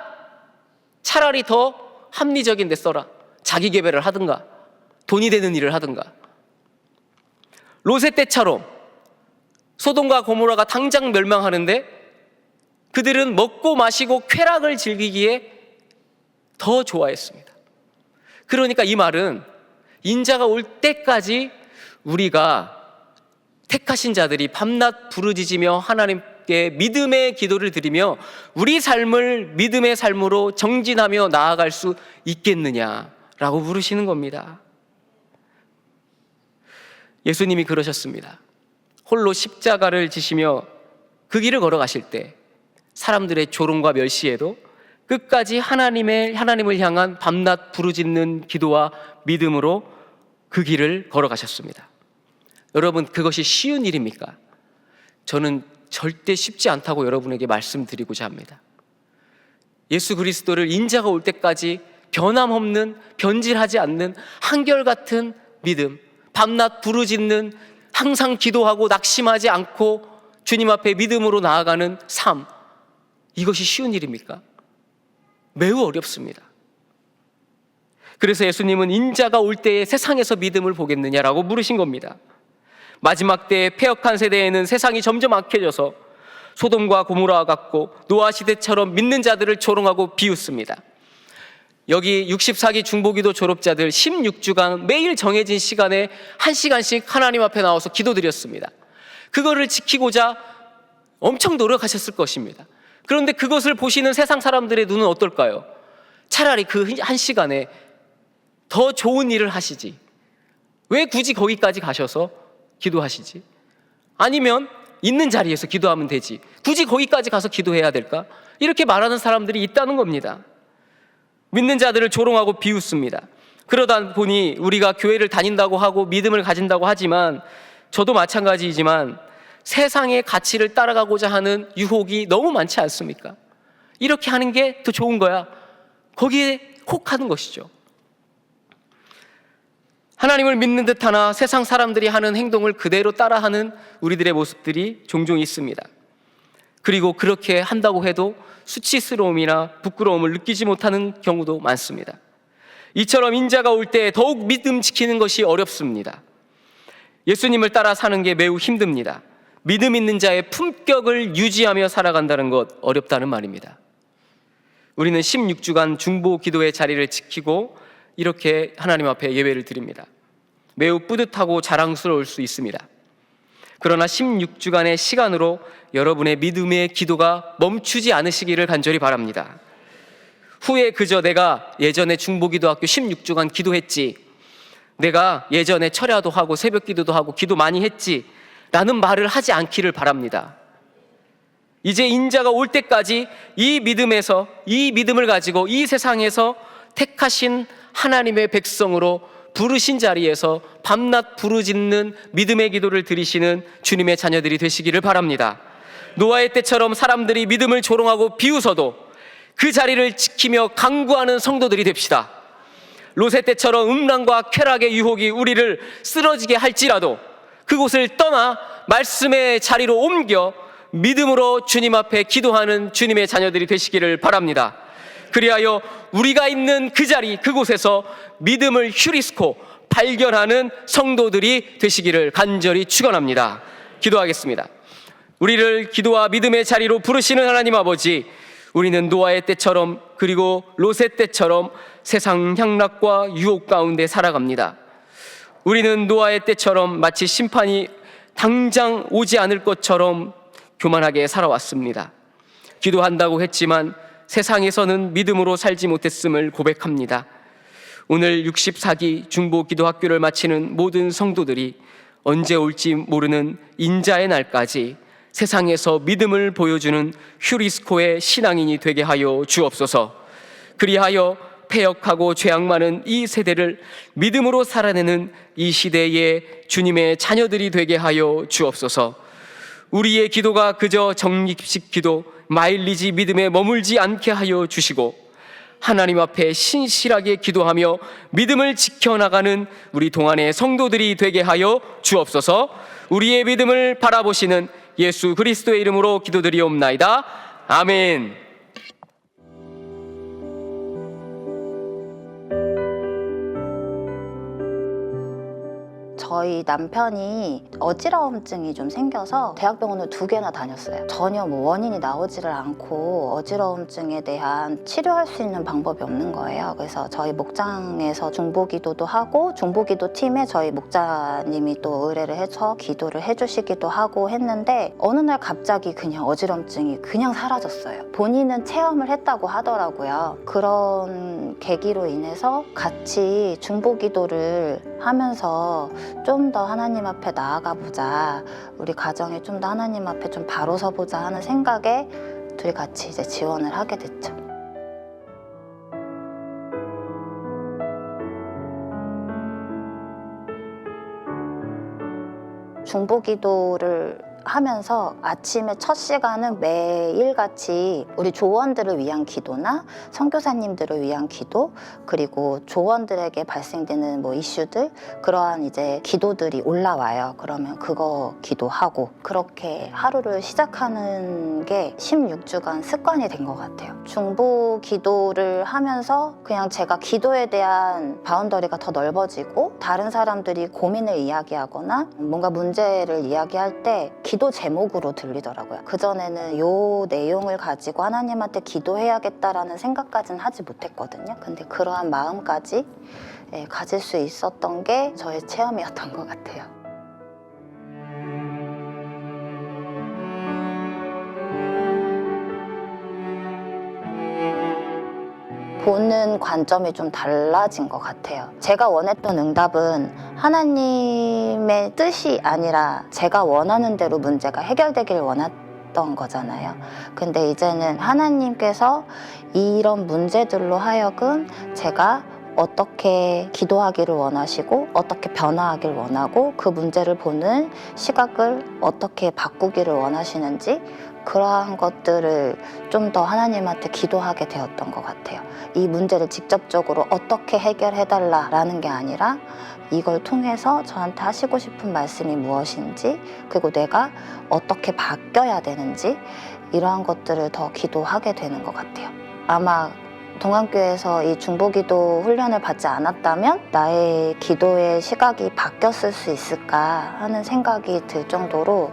차라리 더 합리적인 데 써라. 자기 개발을 하든가 돈이 되는 일을 하든가. 롯의 때처럼 소돔과 고모라가 당장 멸망하는데 그들은 먹고 마시고 쾌락을 즐기기에 더 좋아했습니다. 그러니까 이 말은 인자가 올 때까지 우리가 택하신 자들이 밤낮 부르짖으며 하나님께 믿음의 기도를 드리며 우리 삶을 믿음의 삶으로 정진하며 나아갈 수 있겠느냐라고 물으시는 겁니다. 예수님이 그러셨습니다. 홀로 십자가를 지시며 그 길을 걸어가실 때 사람들의 조롱과 멸시에도 끝까지 하나님을 향한 밤낮 부르짖는 기도와 믿음으로 그 길을 걸어가셨습니다. 여러분, 그것이 쉬운 일입니까? 저는 절대 쉽지 않다고 여러분에게 말씀드리고자 합니다. 예수 그리스도를 인자가 올 때까지 변함없는, 변질하지 않는 한결같은 믿음, 밤낮 부르짖는, 항상 기도하고 낙심하지 않고 주님 앞에 믿음으로 나아가는 삶, 이것이 쉬운 일입니까? 매우 어렵습니다. 그래서 예수님은 인자가 올 때에 세상에서 믿음을 보겠느냐라고 물으신 겁니다. 마지막 때의 패역한 세대에는 세상이 점점 악해져서 소돔과 고모라와 같고 노아 시대처럼 믿는 자들을 조롱하고 비웃습니다. 여기 64기 중보기도 졸업자들 16주간 매일 정해진 시간에 1시간씩 하나님 앞에 나와서 기도드렸습니다. 그거를 지키고자 엄청 노력하셨을 것입니다. 그런데 그것을 보시는 세상 사람들의 눈은 어떨까요? 차라리 그 1시간에 더 좋은 일을 하시지, 왜 굳이 거기까지 가셔서 기도하시지? 아니면 있는 자리에서 기도하면 되지, 굳이 거기까지 가서 기도해야 될까? 이렇게 말하는 사람들이 있다는 겁니다. 믿는 자들을 조롱하고 비웃습니다. 그러다 보니 우리가 교회를 다닌다고 하고 믿음을 가진다고 하지만, 저도 마찬가지이지만 세상의 가치를 따라가고자 하는 유혹이 너무 많지 않습니까? 이렇게 하는 게 더 좋은 거야, 거기에 혹하는 것이죠. 하나님을 믿는 듯하나 세상 사람들이 하는 행동을 그대로 따라하는 우리들의 모습들이 종종 있습니다. 그리고 그렇게 한다고 해도 수치스러움이나 부끄러움을 느끼지 못하는 경우도 많습니다. 이처럼 인자가 올 때 더욱 믿음 지키는 것이 어렵습니다. 예수님을 따라 사는 게 매우 힘듭니다. 믿음 있는 자의 품격을 유지하며 살아간다는 것, 어렵다는 말입니다. 우리는 16주간 중보 기도의 자리를 지키고 이렇게 하나님 앞에 예배를 드립니다. 매우 뿌듯하고 자랑스러울 수 있습니다. 그러나 16주간의 시간으로 여러분의 믿음의 기도가 멈추지 않으시기를 간절히 바랍니다. 후에 그저 내가 예전에 중보기도학교 16주간 기도했지, 내가 예전에 철야도 하고 새벽 기도도 하고 기도 많이 했지 라는 말을 하지 않기를 바랍니다. 이제 인자가 올 때까지 이 믿음을 가지고 이 세상에서 택하신 하나님의 백성으로 부르신 자리에서 밤낮 부르짖는 믿음의 기도를 드리시는 주님의 자녀들이 되시기를 바랍니다. 노아의 때처럼 사람들이 믿음을 조롱하고 비웃어도 그 자리를 지키며 강구하는 성도들이 됩시다. 롯의 때처럼 음란과 쾌락의 유혹이 우리를 쓰러지게 할지라도 그곳을 떠나 말씀의 자리로 옮겨 믿음으로 주님 앞에 기도하는 주님의 자녀들이 되시기를 바랍니다. 그리하여 우리가 있는 그 자리, 그곳에서 믿음을 휴리스코 발견하는 성도들이 되시기를 간절히 축원합니다. 기도하겠습니다. 우리를 기도와 믿음의 자리로 부르시는 하나님 아버지, 우리는 노아의 때처럼 그리고 롯의 때처럼 세상 향락과 유혹 가운데 살아갑니다. 우리는 노아의 때처럼 마치 심판이 당장 오지 않을 것처럼 교만하게 살아왔습니다. 기도한다고 했지만 세상에서는 믿음으로 살지 못했음을 고백합니다. 오늘 64기 중보 기도학교를 마치는 모든 성도들이 언제 올지 모르는 인자의 날까지 세상에서 믿음을 보여주는 휴리스코의 신앙인이 되게 하여 주옵소서. 그리하여 패역하고 죄악 많은 이 세대를 믿음으로 살아내는 이 시대의 주님의 자녀들이 되게 하여 주옵소서. 우리의 기도가 그저 적립식 기도, 마일리지 믿음에 머물지 않게 하여 주시고 하나님 앞에 신실하게 기도하며 믿음을 지켜나가는 우리 동안의 성도들이 되게 하여 주옵소서. 우리의 믿음을 바라보시는 예수 그리스도의 이름으로 기도드리옵나이다. 아멘. 저희 남편이 어지러움증이 좀 생겨서 대학병원을 2개나 다녔어요. 전혀 뭐 원인이 나오지를 않고 어지러움증에 대한 치료할 수 있는 방법이 없는 거예요. 그래서 저희 목장에서 중보기도도 하고 중보기도 팀에 저희 목자님이 또 의뢰를 해서 기도를 해주시기도 하고 했는데 어느 날 갑자기 그냥 어지럼증이 그냥 사라졌어요. 본인은 체험을 했다고 하더라고요. 그런 계기로 인해서 같이 중보기도를 하면서 좀 더 하나님 앞에 나아가 보자, 우리 가정이 좀 더 하나님 앞에 좀 바로 서보자 하는 생각에 둘이 같이 이제 지원을 하게 됐죠. 중보기도를 하면서 아침에 첫 시간은 매일같이 우리 조원들을 위한 기도나 선교사님들을 위한 기도, 그리고 조원들에게 발생되는 뭐 이슈들, 그러한 이제 기도들이 올라와요. 그러면 그거 기도하고 그렇게 하루를 시작하는 게 16주간 습관이 된 것 같아요. 중보 기도를 하면서 그냥 제가 기도에 대한 바운더리가 더 넓어지고 다른 사람들이 고민을 이야기하거나 뭔가 문제를 이야기할 때 기도 제목으로 들리더라고요. 그전에는 요 내용을 가지고 하나님한테 기도해야겠다라는 생각까지는 하지 못했거든요. 근데 그러한 마음까지 가질 수 있었던 게 저의 체험이었던 것 같아요. 보는 관점이 좀 달라진 것 같아요. 제가 원했던 응답은 하나님의 뜻이 아니라 제가 원하는 대로 문제가 해결되길 원했던 거잖아요. 근데 이제는 하나님께서 이런 문제들로 하여금 제가 어떻게 기도하기를 원하시고 어떻게 변화하길 원하고 그 문제를 보는 시각을 어떻게 바꾸기를 원하시는지, 그러한 것들을 좀 더 하나님한테 기도하게 되었던 것 같아요. 이 문제를 직접적으로 어떻게 해결해달라라는 게 아니라 이걸 통해서 저한테 하시고 싶은 말씀이 무엇인지, 그리고 내가 어떻게 바뀌어야 되는지, 이러한 것들을 더 기도하게 되는 것 같아요. 아마 동안교회에서 이 중보기도 훈련을 받지 않았다면 나의 기도의 시각이 바뀌었을 수 있을까 하는 생각이 들 정도로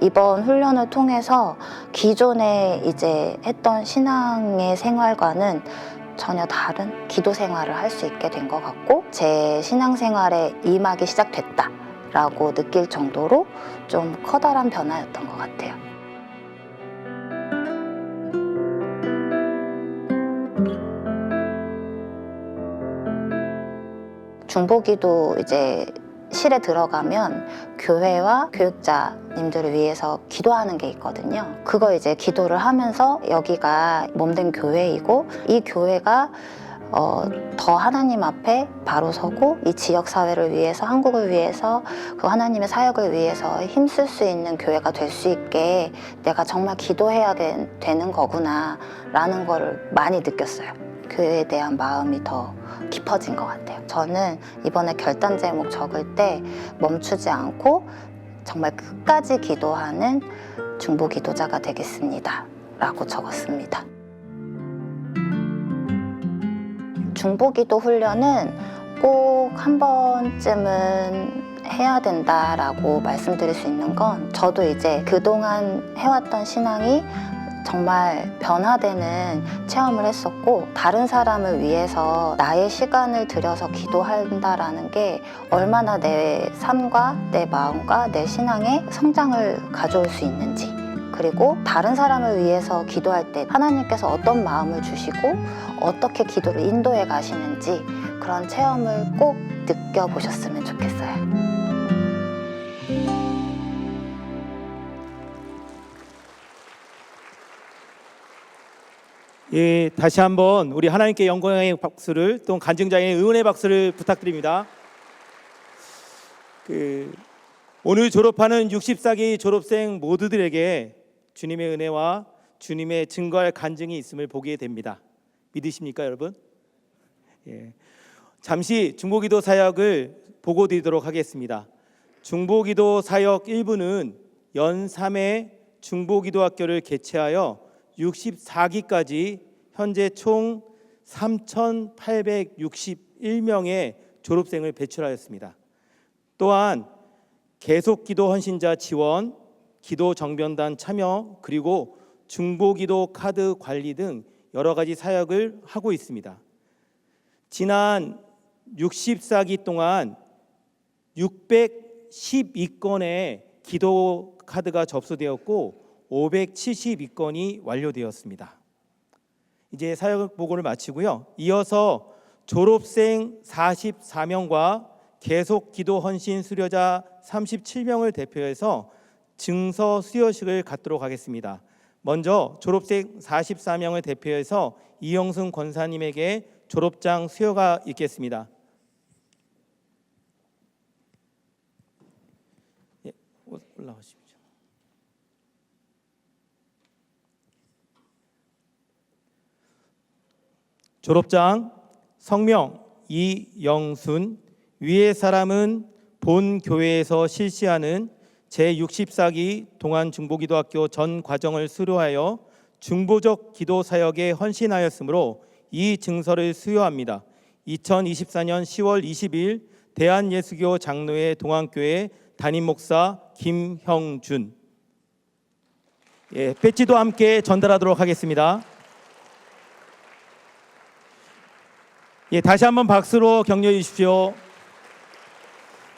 이번 훈련을 통해서 기존에 이제 했던 신앙의 생활과는 전혀 다른 기도 생활을 할 수 있게 된 것 같고, 제 신앙생활에 임하기 시작됐다라고 느낄 정도로 좀 커다란 변화였던 것 같아요. 중보기도 이제 실에 들어가면 교회와 교육자님들을 위해서 기도하는 게 있거든요. 그거 이제 기도를 하면서 여기가 몸된 교회이고 이 교회가 더 하나님 앞에 바로 서고 이 지역 사회를 위해서, 한국을 위해서, 그 하나님의 사역을 위해서 힘쓸 수 있는 교회가 될 수 있게 내가 정말 기도해야 되는 거구나 라는 거를 많이 느꼈어요. 교회에 대한 마음이 더 깊어진 것 같아요. 저는 이번에 결단 제목 적을 때 멈추지 않고 정말 끝까지 기도하는 중보 기도자가 되겠습니다 라고 적었습니다. 중보 기도 훈련은 꼭 한 번쯤은 해야 된다라고 말씀드릴 수 있는 건, 저도 이제 그동안 해왔던 신앙이 정말 변화되는 체험을 했었고, 다른 사람을 위해서 나의 시간을 들여서 기도한다라는 게 얼마나 내 삶과 내 마음과 내 신앙에 성장을 가져올 수 있는지, 그리고 다른 사람을 위해서 기도할 때 하나님께서 어떤 마음을 주시고 어떻게 기도를 인도해 가시는지, 그런 체험을 꼭 느껴보셨으면 좋겠어요. 예, 다시 한번 우리 하나님께 영광의 박수를, 또 간증자의 응원의 박수를 부탁드립니다. 오늘 졸업하는 64기 졸업생 모두들에게 주님의 은혜와 주님의 증거할 간증이 있음을 보게 됩니다. 믿으십니까, 여러분? 예. 잠시 중보기도 사역을 보고 드리도록 하겠습니다. 중보기도 사역 1부는 연 3회 중보기도학교를 개최하여 64기까지 현재 총 3,861명의 졸업생을 배출하였습니다. 또한 계속기도 헌신자 지원, 기도 정변단 참여, 그리고 중보기도 카드 관리 등 여러 가지 사역을 하고 있습니다. 지난 64기 동안 612건의 기도 카드가 접수되었고 572건이 완료되었습니다. 이제 사역 보고를 마치고요. 이어서 졸업생 44명과 계속 기도 헌신 수료자 37명을 대표해서 증서 수여식을 갖도록 하겠습니다. 먼저 졸업생 44명을 대표해서 이영승 권사님에게 졸업장 수여가 있겠습니다. 예, 올라오십시오. 졸업장 성명 이영순, 위의 사람은 본 교회에서 실시하는 제64기 동안중보기도학교 전 과정을 수료하여 중보적 기도 사역에 헌신하였으므로 이 증서를 수여합니다. 2024년 10월 20일 대한예수교 장로회 동안교회 담임 목사 김형준. 예, 배지도 함께 전달하도록 하겠습니다. 예, 다시 한번 박수로 격려해 주십시오.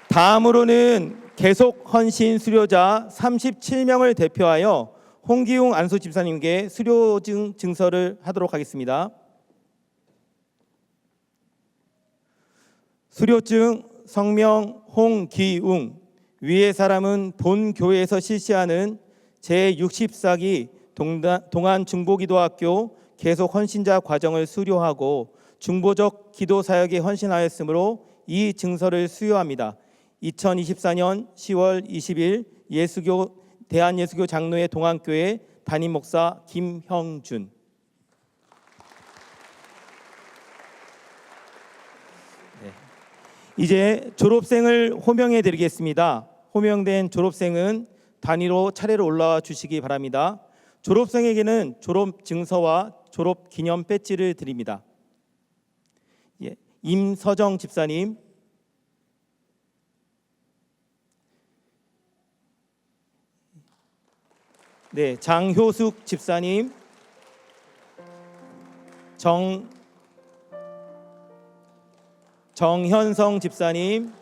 다음으로는 계속 헌신 수료자 37명을 대표하여 홍기웅 안수 집사님께 수료증 증서를 하도록 하겠습니다. 수료증 성명 홍기웅, 위의 사람은 본 교회에서 실시하는 제64기 동안중보기도학교 계속 헌신자 과정을 수료하고 중보적 기도 사역에 헌신하였으므로 이 증서를 수여합니다. 2024년 10월 20일 대한예수교 장로회 동안교회 담임 목사 김형준. 네. 이제 졸업생을 호명해 드리겠습니다. 호명된 졸업생은 단위로 차례로 올라와 주시기 바랍니다. 졸업생에게는 졸업 증서와 졸업 기념 배지를 드립니다. 예, 임서정 집사님, 네, 장효숙 집사님, 정현성 집사님,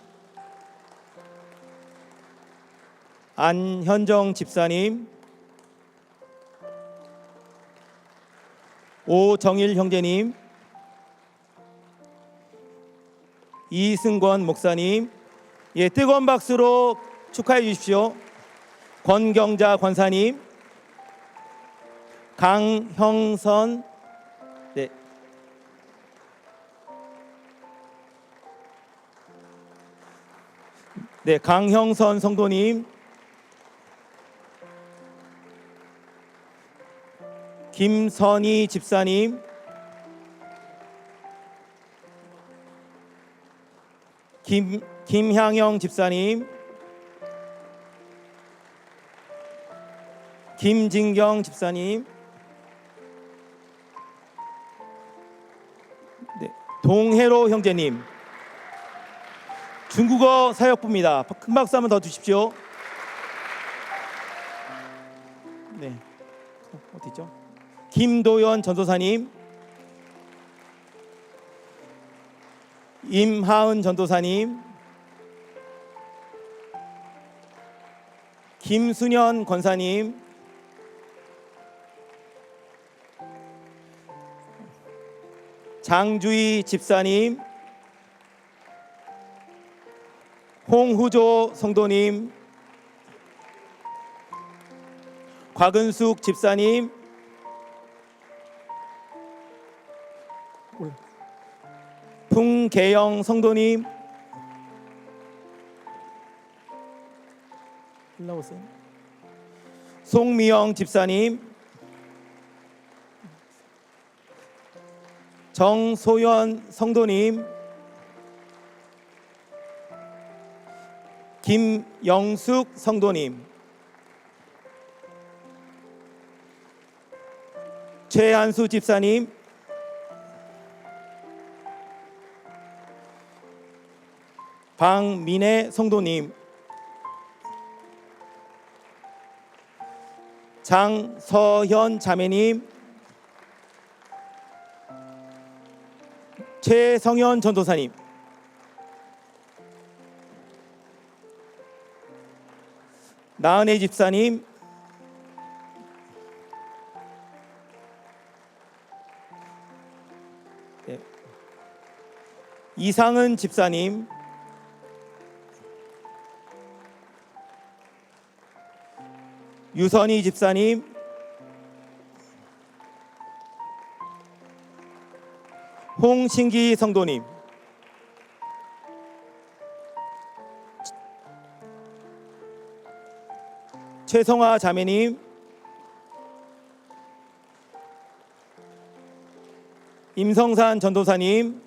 안현정 집사님, 오정일 형제님, 이승권 목사님, 예, 뜨거운 박수로 축하해 주십시오. 권경자 권사님, 강형선, 네, 네, 강형선 성도님, 김선희 집사님, 김향영 집사님, 김진경 집사님, 네, 동해로 형제님, 중국어 사역부입니다. 큰 박수 한번 더 주십시오. 네, 어디 있죠? 김도연 전도사님, 임하은 전도사님, 김순현 권사님, 장주희 집사님, 홍후조 성도님, 곽은숙 집사님, 풍계영 성도님, 올라오세요. 송미영 집사님, 정소연 성도님, 김영숙 성도님, 최한수 집사님, 방민혜 성도님, 장서현 자매님, 최성현 전도사님, 나은혜 집사님, 네. 이상은 집사님, 유선희 집사님, 홍신기 성도님, 최성화 자매님, 임성산 전도사님,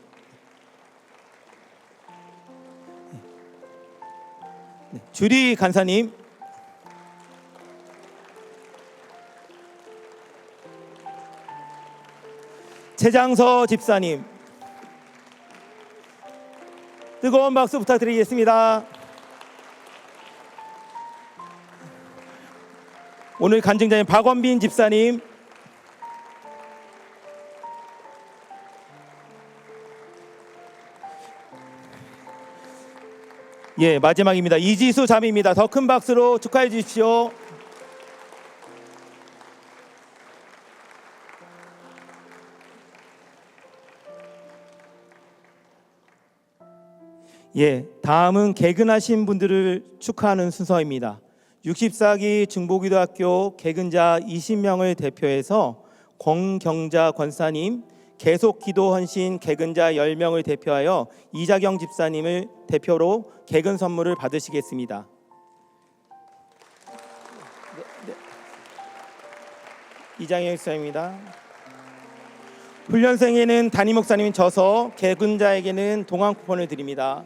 주리 간사님, 최장서 집사님, 뜨거운 박수 부탁드리겠습니다. 오늘 간증자인 박원빈 집사님, 예, 마지막입니다. 이지수 자매입니다. 더 큰 박수로 축하해 주십시오. 예, 다음은 개근하신 분들을 축하하는 순서입니다. 64기 중보기도학교 개근자 20명을 대표해서 권경자 권사님, 계속기도 헌신 개근자 10명을 대표하여 이자경 집사님을 대표로 개근 선물을 받으시겠습니다. 이장영 집사입니다. 훈련생에는 담임 목사님이 져서 개근자에게는 동안 쿠폰을 드립니다.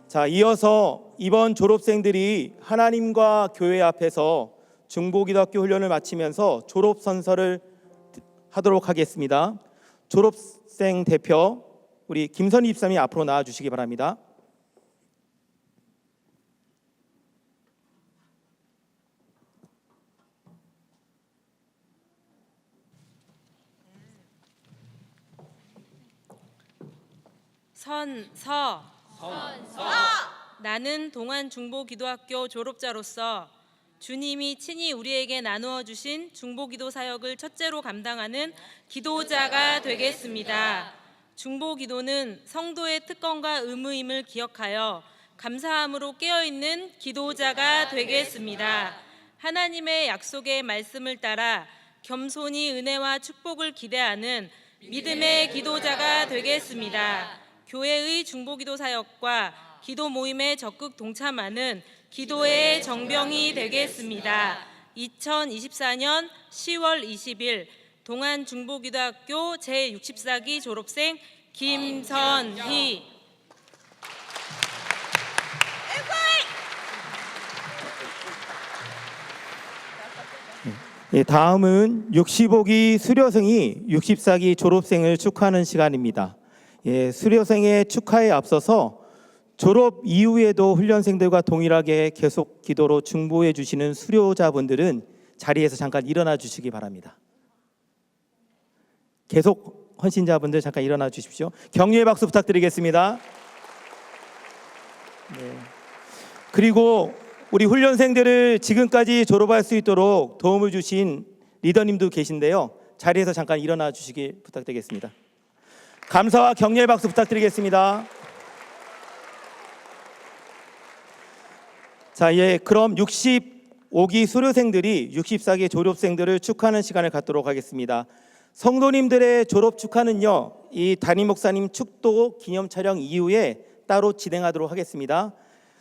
자, 이어서 이번 졸업생들이 하나님과 교회 앞에서 중보기도학교 훈련을 마치면서 졸업 선서를 하도록 하겠습니다. 졸업생 대표 우리 김선희 집사님이 앞으로 나와 주시기 바랍니다. 선서. 나는 동안 중보기도학교 졸업자로서 주님이 친히 우리에게 나누어 주신 중보기도 사역을 첫째로 감당하는 기도자가 되겠습니다. 중보기도는 성도의 특권과 의무임을 기억하여 감사함으로 깨어있는 기도자가 되겠습니다. 하나님의 약속의 말씀을 따라 겸손히 은혜와 축복을 기대하는 믿음의 기도자가 되겠습니다. 교회의 중보기도 사역과 기도 모임에 적극 동참하는 기도의 정병이 되겠습니다. 2024년 10월 20일 동안 중보기도학교 제64기 졸업생 김선희. 예, 다음은 65기 수료생이 64기 졸업생을 축하하는 시간입니다. 예, 수료생의 축하에 앞서서 졸업 이후에도 훈련생들과 동일하게 계속 기도로 중보해 주시는 수료자분들은 자리에서 잠깐 일어나 주시기 바랍니다. 계속 헌신자분들 잠깐 일어나 주십시오. 격려의 박수 부탁드리겠습니다. 네. 그리고 우리 훈련생들을 지금까지 졸업할 수 있도록 도움을 주신 리더님도 계신데요. 자리에서 잠깐 일어나 주시기 부탁드리겠습니다. 감사와 격려의 박수 부탁드리겠습니다. 자, 예, 그럼 65기 수료생들이 64기 졸업생들을 축하하는 시간을 갖도록 하겠습니다. 성도님들의 졸업 축하는요, 이 담임 목사님 축도 기념 촬영 이후에 따로 진행하도록 하겠습니다.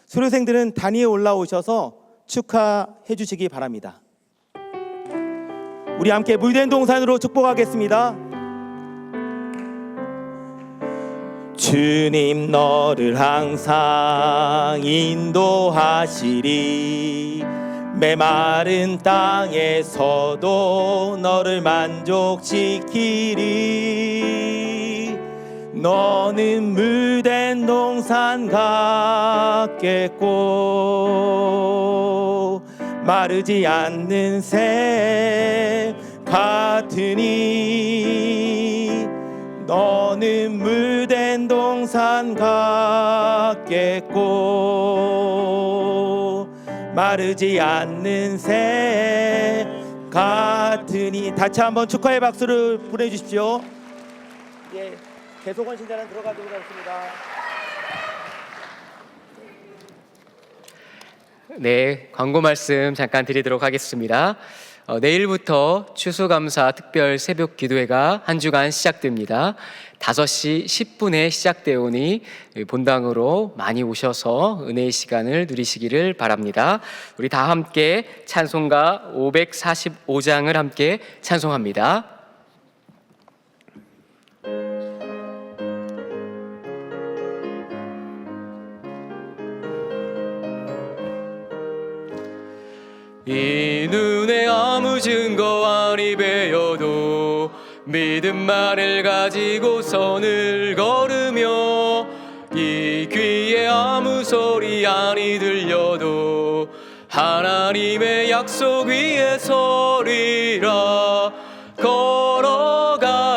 수료생들은 단위에 올라오셔서 축하해 주시기 바랍니다. 우리 함께 물된 동산으로 축복하겠습니다. 주님 너를 항상 인도하시리. 메마른 땅에서도 너를 만족시키리. 너는 물된 동산 같겠고 마르지 않는 새 같으니 너는 물된 동산 같겠고 마르지 않는 새 같으니. 다시 한번 축하의 박수를 보내주십시오. 예, 개소건 신자는 들어가도록 하겠습니다. 네, 광고 말씀 잠깐 드리도록 하겠습니다. 내일부터 추수감사 특별 새벽 기도회가 한 주간 시작됩니다. 5시 10분에 시작되오니 본당으로 많이 오셔서 은혜의 시간을 누리시기를 바랍니다. 우리 다 함께 찬송가 545장을 함께 찬송합니다. 이 눈에 아무 증거 아니 배어도 믿음만을 가지고 선을 걸으며 이 귀에 아무 소리 아니 들려도 하나님의 약속 위에 서리라. 걸어가세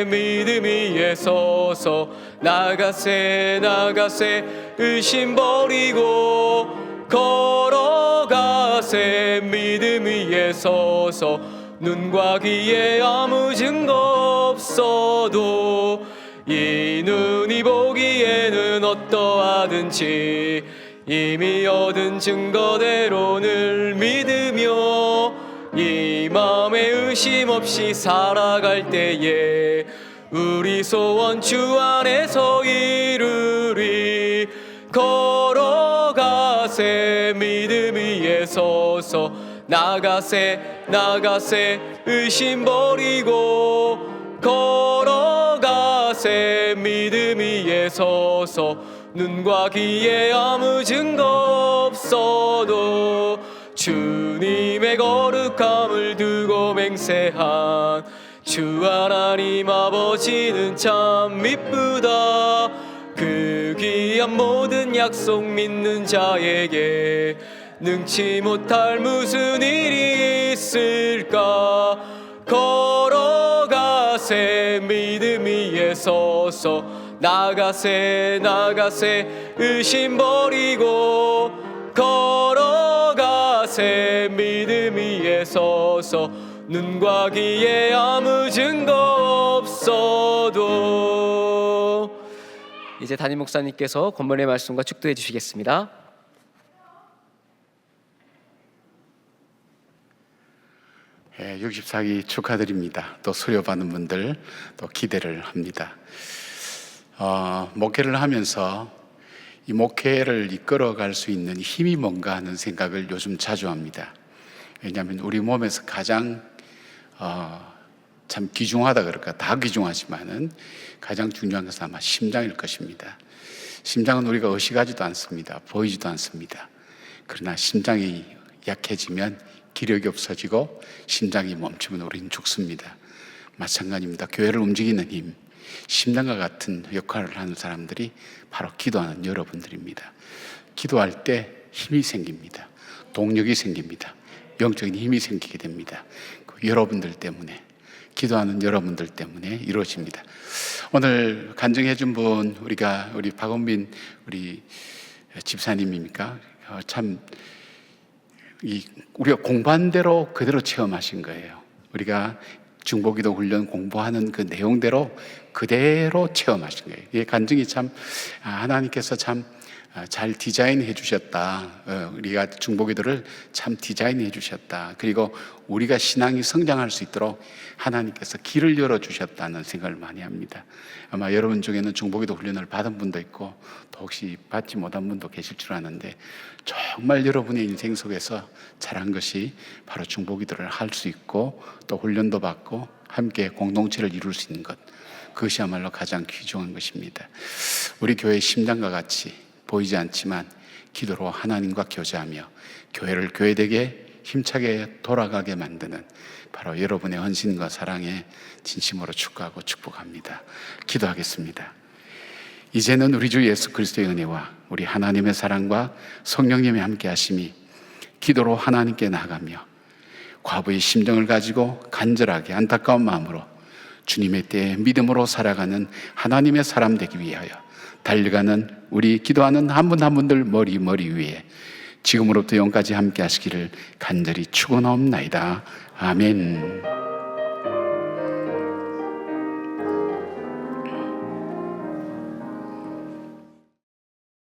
믿음 위에 서서 나가세 나가세 의심 버리고 걸어가세 믿음 위에 서서 눈과 귀에 아무 증거 없어도 이 눈이 보기에는 어떠하든지 이미 얻은 증거대로 늘 믿으며 이 마음에 의심 없이 살아갈 때에 우리 소원 주 안에서 이루리. 걸어가세 믿음 위에 서서 나가세 나가세 의심 버리고 걸어가세 믿음 위에 서서 눈과 귀에 아무 증거 없어도 주님의 거룩함을 두고 맹세한 주 하나님 아버지는 참 미쁘다. 그 귀한 모든 약속 믿는 자에게 능치 못할 무슨 일이 있을까. 걸어가세 믿음 위에 서서 나가세 나가세 의심 버리고 걸어가세 믿음 위에 서서 눈과 귀에 아무 증거 없어도. 이제 담임 목사님께서 권면의 말씀과 축도해 주시겠습니다. 예, 64기 축하드립니다. 또 수료받은 분들 또 기대를 합니다. 목회를 하면서 이 목회를 이끌어갈 수 있는 힘이 뭔가 하는 생각을 요즘 자주 합니다. 왜냐하면 우리 몸에서 가장 참 귀중하다 그럴까, 다 귀중하지만은 가장 중요한 것은 아마 심장일 것입니다. 심장은 우리가 의식하지도 않습니다. 보이지도 않습니다. 그러나 심장이 약해지면 기력이 없어지고 심장이 멈추면 우리는 죽습니다. 마찬가지입니다. 교회를 움직이는 힘, 심장과 같은 역할을 하는 사람들이 바로 기도하는 여러분들입니다. 기도할 때 힘이 생깁니다. 동력이 생깁니다. 영적인 힘이 생기게 됩니다. 여러분들 때문에, 기도하는 여러분들 때문에 이루어집니다. 오늘 간증해 준 분, 우리 박원빈 우리 집사님입니까? 참 우리가 공부한 대로 그대로 체험하신 거예요. 우리가 중보기도 훈련 공부하는 그 내용대로 그대로 체험하신 거예요. 이 간증이 참 하나님께서 참 잘 디자인해 주셨다. 우리가 중보기도를 참 디자인해 주셨다. 그리고 우리가 신앙이 성장할 수 있도록 하나님께서 길을 열어 주셨다는 생각을 많이 합니다. 아마 여러분 중에는 중보기도 훈련을 받은 분도 있고 또 혹시 받지 못한 분도 계실 줄 아는데, 정말 여러분의 인생 속에서 잘한 것이 바로 중보기도를 할 수 있고 또 훈련도 받고 함께 공동체를 이룰 수 있는 것, 그것이야말로 가장 귀중한 것입니다. 우리 교회의 심장과 같이 보이지 않지만 기도로 하나님과 교제하며 교회를 교회되게 힘차게 돌아가게 만드는 바로 여러분의 헌신과 사랑에 진심으로 축하하고 축복합니다. 기도하겠습니다. 이제는 우리 주 예수 그리스도의 은혜와 우리 하나님의 사랑과 성령님의 함께 하심이 기도로 하나님께 나가며 과부의 심정을 가지고 간절하게 안타까운 마음으로 주님의 때에 믿음으로 살아가는 하나님의 사람 되기 위하여 달려가는 우리 기도하는 한 분 한 분들 머리 위에 지금으로부터 영까지 함께 하시기를 간절히 축원하옵나이다. 아멘.